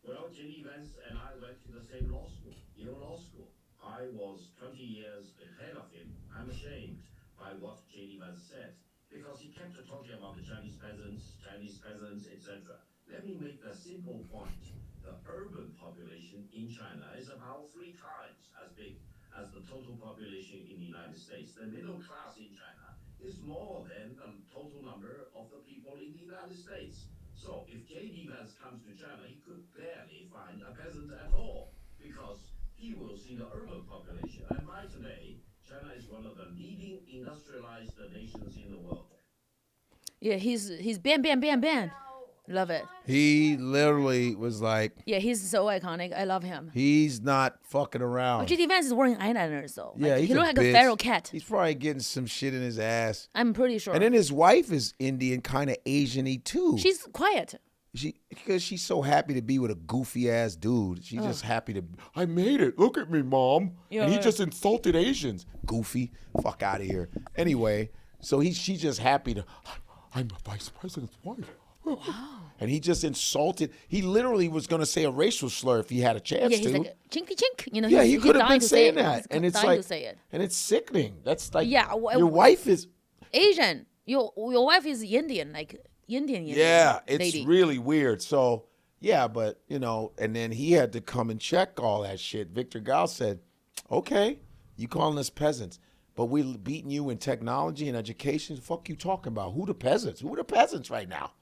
Well, J.D. Vance and I went to the same law school, Yale Law School. I was 20 years ahead of him. I'm ashamed by what J.D. Vance said, because he kept talking about the Chinese peasants, etc. Let me make a simple point. The urban population in China is about 3 times as big as the total population in the United States. The middle class in China is more than the total number of the people in the United States. So if J.D. Vance comes to China, he could barely find a peasant at all, because he will see the urban population. And by today, China is one of the leading industrialized nations in the world. Yeah, he's bam. Love it. He literally was like, Yeah, he's so iconic. I love him. he's not fucking around. JD Vance is wearing eyeliners though. Yeah, Like, he's he looks like bitch. a feral cat. He's probably getting some shit in his ass. I'm pretty sure. And then his wife is Indian, kind of Asian-y too. She's quiet. Because she's so happy to be with a goofy ass dude. She's just happy to. I made it. Look at me, mom. Yeah, and he yeah. just insulted Asians. Goofy. Fuck out of here. Anyway, so she's just happy to. I'm the vice president's wife. Wow. And he just insulted. He literally was going to say a racial slur if he had a chance Yeah, he's to. like chinky chink. You know. Yeah, he he's could have dying been to say saying it. that, He's and it's dying like, to say it. and it's sickening. That's like, Yeah, your wife is. Asian. Your wife is Indian, like Indian. Yeah, it's lady. really weird. So, yeah, but, and then he had to come and check all that shit. Victor Gao said, okay, you calling us peasants, but we beating you in technology and education. The fuck you talking about? Who the peasants? Who are the peasants right now?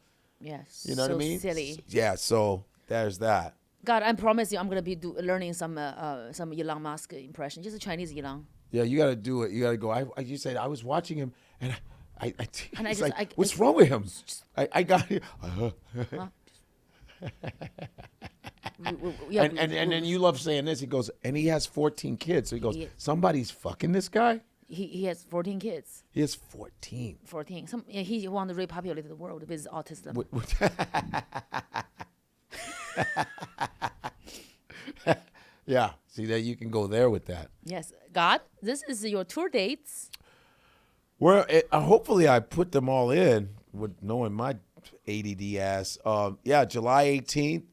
Yes. You know what I mean? Silly. Yeah, so there's that. God, I promise you, I'm gonna be learning some Elon Musk impression, just a Chinese Elon. Yeah, you got to do it. You got to go. You said, I was watching him, and And I it's just- like, what's wrong with him? I got here. Yeah, And then you love saying this. He goes, and he has 14 kids. So he goes, Yeah. somebody's fucking this guy? he has 14 kids. He has 14. 14. He want to repopulate the world with autism. Yeah. See, that you can go there with that. Yes. God, this is your tour dates. Well, hopefully I put them all in with knowing my ADD ass. Yeah, July 18th.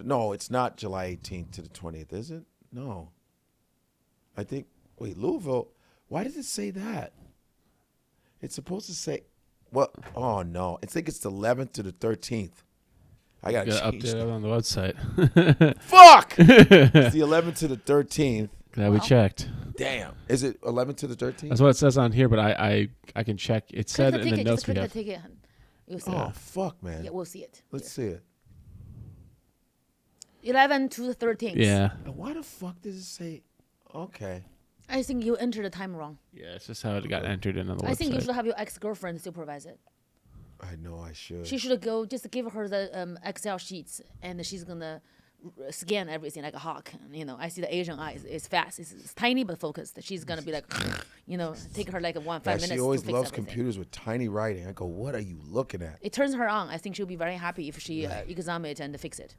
No, it's not July 18th to the 20th, is it? No. I think, wait, Louisville. Why does it say that? It's supposed to say, well, oh no. I think it's the 11th to the 13th. I got to change update it on the website. Fuck! It's the 11th to the 13th. Glad we checked. Damn. Is it 11th to the 13th? That's what it says on here, but I can check. It said Click the in the ticket. notes Just we click have. the ticket. You'll see Oh, it. fuck, man. Yeah, we'll see it. Let's see it. 11 to the 13th. Yeah. Now, why the fuck does it say? Okay. I think you entered the time wrong. Yeah, it's just how it got entered in on the website. I think you should have your ex-girlfriend supervise it. I know I should. She should go, just give her the Excel sheets, and she's going to scan everything like a hawk. You know, I see the Asian eyes. It's fast. It's tiny but focused. She's going to be like, you know, take her like 5 minutes She always to fix loves everything. computers with tiny writing. I go, what are you looking at? It turns her on. I think she'll be very happy if she examine it and fix it.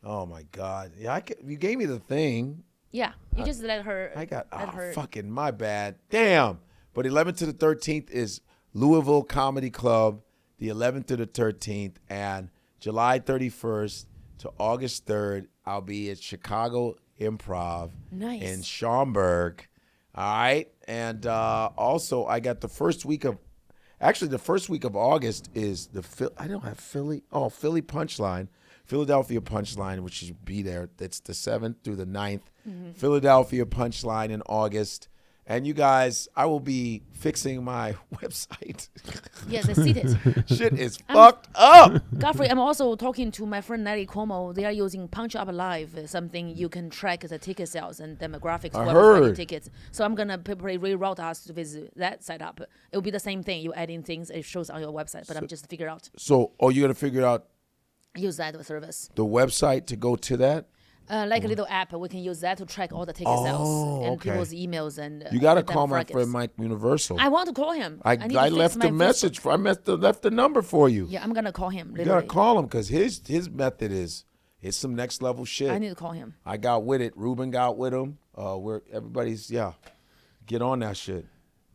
Oh my God. Yeah, you gave me the thing. Yeah, you just let her. I got, let her. fucking my bad. Damn. But 11th to the 13th is Louisville Comedy Club, the 11th to the 13th, and July 31st to August 3rd, I'll be at Chicago Improv Nice. in Schaumburg. All right. And also, I got the first week of August is I don't have Philly. Oh, Philly Punchline. Philadelphia Punchline, which should be there. That's the 7th through the 9th. Mm-hmm. Philadelphia Punchline in August. And you guys, I will be fixing my website. Yes, I see it. Shit is fucked up. Godfrey, I'm also talking to my friend Nelly Cuomo. They are using Punch Up Live, something you can track the ticket sales and demographics. I whoever's buying heard. tickets. So I'm gonna probably reroute us with that setup. It will be the same thing. You add in things, it shows on your website. But I'm just figure out So, you're going to figure out use that service. the website to go to that? Like a little app, we can use that to track all the ticket sales and okay. people's emails and. You got to the call my demographics. friend Mike Universal. I want to call him. I need to fix left my a message. Facebook. Left the number for you. Yeah, I'm gonna call him. You Literally. got to call him because his method is some next level shit. I need to call him. I got with it. Ruben got with him. Everybody's get on that shit.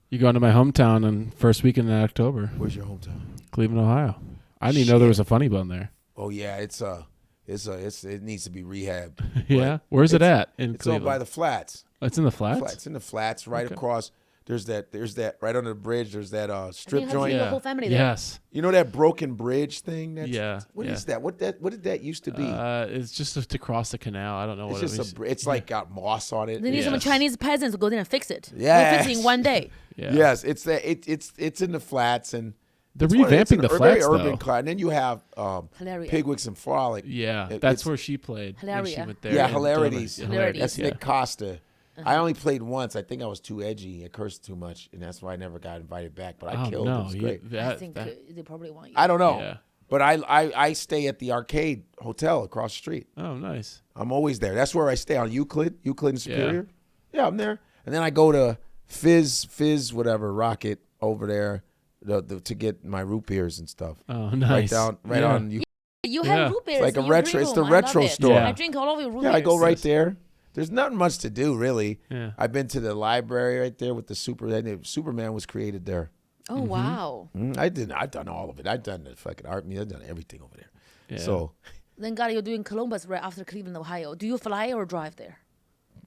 You going to my hometown on first weekend in October, Where's your hometown? Cleveland, Ohio. I didn't even know there was a Funny Bone there. Oh yeah, it needs to be rehabbed. Yeah, where's it at in It's over Cleveland? by the flats. Oh, it's in the flats. It's in the flats, right Okay. across. There's that right under the bridge. There's that strip I think joint. your whole family there. Yes. You know that broken bridge thing? Yeah, What is yeah. that? What did that used to be? It's just to cross the canal. I don't know it's what just it was. it's like got moss on it. They need some Yes. Chinese peasants to go there and fix it. Yes. They'll fix it in one day. Yeah. Yes, it's that. It's in the flats and They're it's revamping the very flats urban though. class. And then you have Hilaria. Pigwicks and Frolic. Yeah, It- that's it's- where she played. When she Hilaria. went there Yeah, and Hilarities. done it. Hilarities. That's yeah. Nick Costa. I only played once. I think I was too edgy. I cursed too much, and that's why I never got invited back. But I killed it. It was great. I think they probably want you. I don't know. Yeah. But I stay at the Arcade Hotel across the street. Oh, nice. I'm always there. That's where I stay on Euclid and Superior. Yeah, I'm there. And then I go to Fizz, whatever, Rocket over there to get my root beers and stuff. Oh, nice. Right Yeah. on. You Yeah. have root beers. It's like a in your retro. green It's the room. I love retro it. store. Yeah. I drink all of your root Yeah, beers. I go right Yes. there. There's nothing much to do, really. Yeah. I've been to the library right there with the Superman was created there. Oh, wow. I've done all of it. I've done the fucking art museum. I've done everything over there. Yeah. So Then, God, you're doing Columbus right after Cleveland, Ohio. Do you fly or drive there?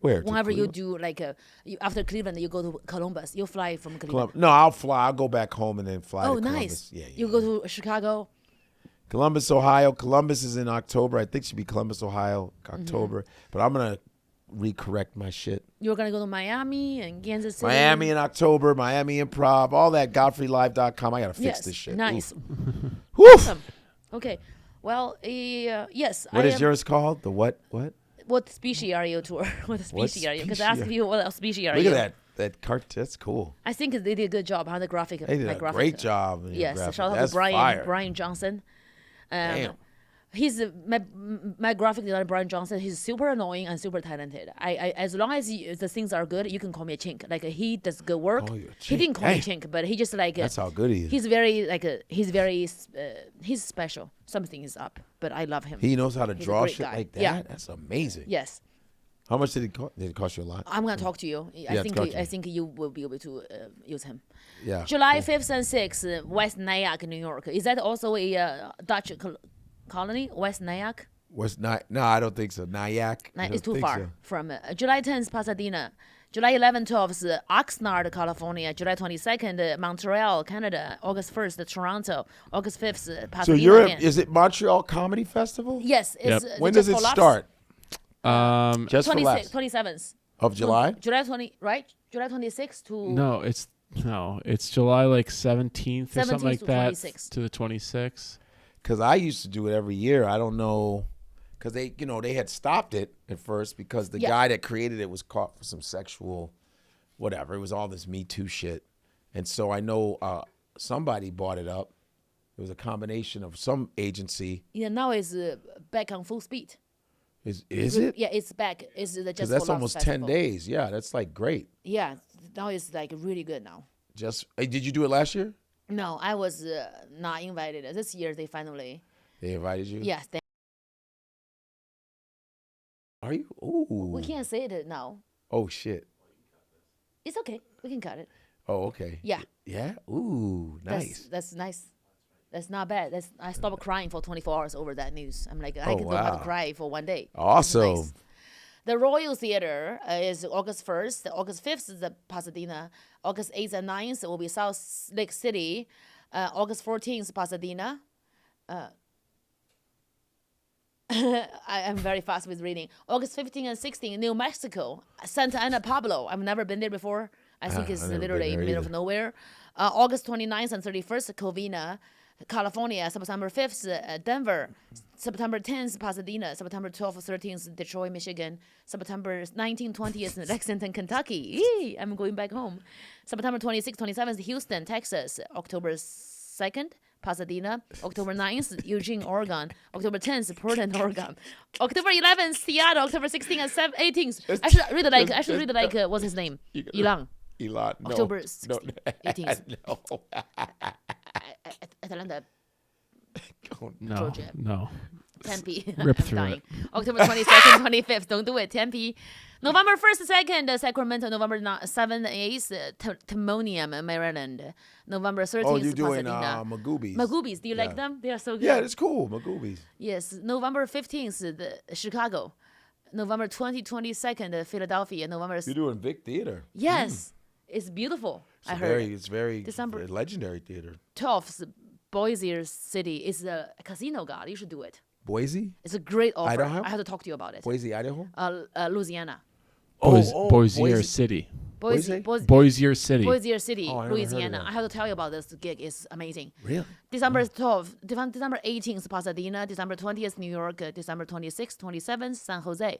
where? To Whenever you Cleveland? do, like, after Cleveland, you go to Columbus. You fly from Cleveland. No, I'll fly. I'll go back home and then fly Oh, to Columbus. nice. Yeah, You go to Chicago. Columbus, Ohio. Columbus is in October. I think it should be Columbus, Ohio, October. Mm-hmm. But I'm going to recorrect my shit. You're going to go to Miami and Kansas City. Miami in October, Miami Improv, all that, GodfreyLive.com. I got to fix Yes, this shit. nice. Woo. Awesome. Okay. Well, yes. What is yours called? The what? What? What species are you tour? What species are you? Because I asked species you what species are Look you. at that cart. That's cool. I think they did a good job on the graphic. They did my a graphic. great job. in your Yes, graphic. shout out That's to Brian fire. Brian Johnson. Damn. He's my graphic designer Brian Johnson. He's super annoying and super talented. I as long as the things are good, you can call me a chink. Like he does good work. Oh, you're a He chink. didn't call me Hey. chink, but he just like That's how good he is. he's very like he's special. Something is up, but I love him. He knows how to He's a draw great shit guy. like that. Yeah. That's amazing. Yes, How much did it cost? Did it cost you a lot? I'm gonna talk to you. Yeah, it's got you. I think you will be able to use him. Yeah. July 5th and 6th, West Nyack, New York. Is that also a Dutch colony? West Nyack? What's not? No, I don't think so. Nyack. I It's don't too think far so. from July 10th, Pasadena. July 11th, 12th, Oxnard, California. July 22nd, Montreal, Canada. August 1st, Toronto. August 5th, Pasadena. So you're again. is it Montreal Comedy Festival? Yes. It's, Yep. When just does it for laughs. start? Um, Just for 26th, laughs. 27th. Of July? July 20, right? July 26th to no, it's July like 17th or something 17th like to that 26th. to the 26th. Because I used to do it every year. I don't know. Because they had stopped it at first because the Yeah. guy that created it was caught for some sexual, whatever. It was all this Me Too shit. And so I know somebody bought it up. It was a combination of some agency. Yeah, now it's back on full speed. Is it? Yeah, it's back. It's the Because Just that's for Laughs almost festival. 10 days. Yeah, that's like great. Yeah, now it's like really good now. Hey, did you do it last year? No, I was not invited. This year they finally. They invited you? Yes, Are you? Ooh. we can't say it now. Oh, shit. It's okay. We can cut it. Oh, okay. Yeah. Yeah? Ooh, That's- nice. That's nice. That's not bad. I stopped crying for 24 hours over that news. I'm like, I Oh, can learn how to wow. cry for one day. That's Awesome. nice. The Royal Theater is August 1st. August 5th is the Pasadena. August 8th and 9th will be South Lake City. August 14th, Pasadena. I'm very fast with reading. August 15th and 16th, New Mexico. Santa Ana Pablo. I've never been there before. I think it's I've never been literally in there the middle of either. nowhere. August 29th and 31st, Covina, California. September 5th, Denver. September 10th, Pasadena. September 12th, 13th, Detroit, Michigan. September 19th, 20th, Lexington, Kentucky. Yee, I'm going back home. September 26th, 27th, Houston, Texas. October 2nd, Pasadena. October 9th, Eugene, Oregon. October 10th, Portland, Oregon. October 11th, Seattle. October 16th and 18th. I should read it like what's his name? Elon. Elon. No. October No. 16th, 18th. No. Atlanta, No, Georgia. no. Tempe. Rip I'm through dying. it. October 22nd, 25th. Don't do it. Tempe. November 1st, 2nd, Sacramento. November 7th, 8th, Timonium, Maryland. November 13th, Oh, you're doing Pasadena. Magoobies. Magoobies. Do you like Yeah. them? They are so good. Yeah, it's cool. Magoobies. Yes. November 15th, Chicago. November 22nd, Philadelphia. November. You're doing Vic Theater. Yes. It's beautiful. I heard. It's very December- legendary theater. 12th, Boise City. It's a casino god. You should do it. Boise? It's a great offer. Idaho? I have to talk to you about it. Boise, Idaho? Louisiana. Boisier City. Boise. Boisier City. Boisier City, Oh, I never heard of Louisiana. that. I have to tell you about this gig. It's amazing. Really? December 12th, December 18th, Pasadena. December 20th, New York. December 26th, 27th, San Jose.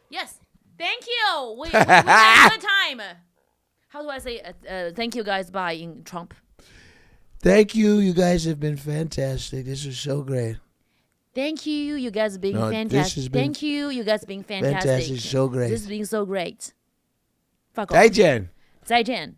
Yes. Thank you. We had a good time. How do I say thank you guys bye in Trump? Thank you. You guys have been fantastic. This was so great. Thank you. You guys being No, this fantastic. has been Thank you. You guys being fantastic. fantastic. So great. This has been so great. Fuck off. 再见。再见.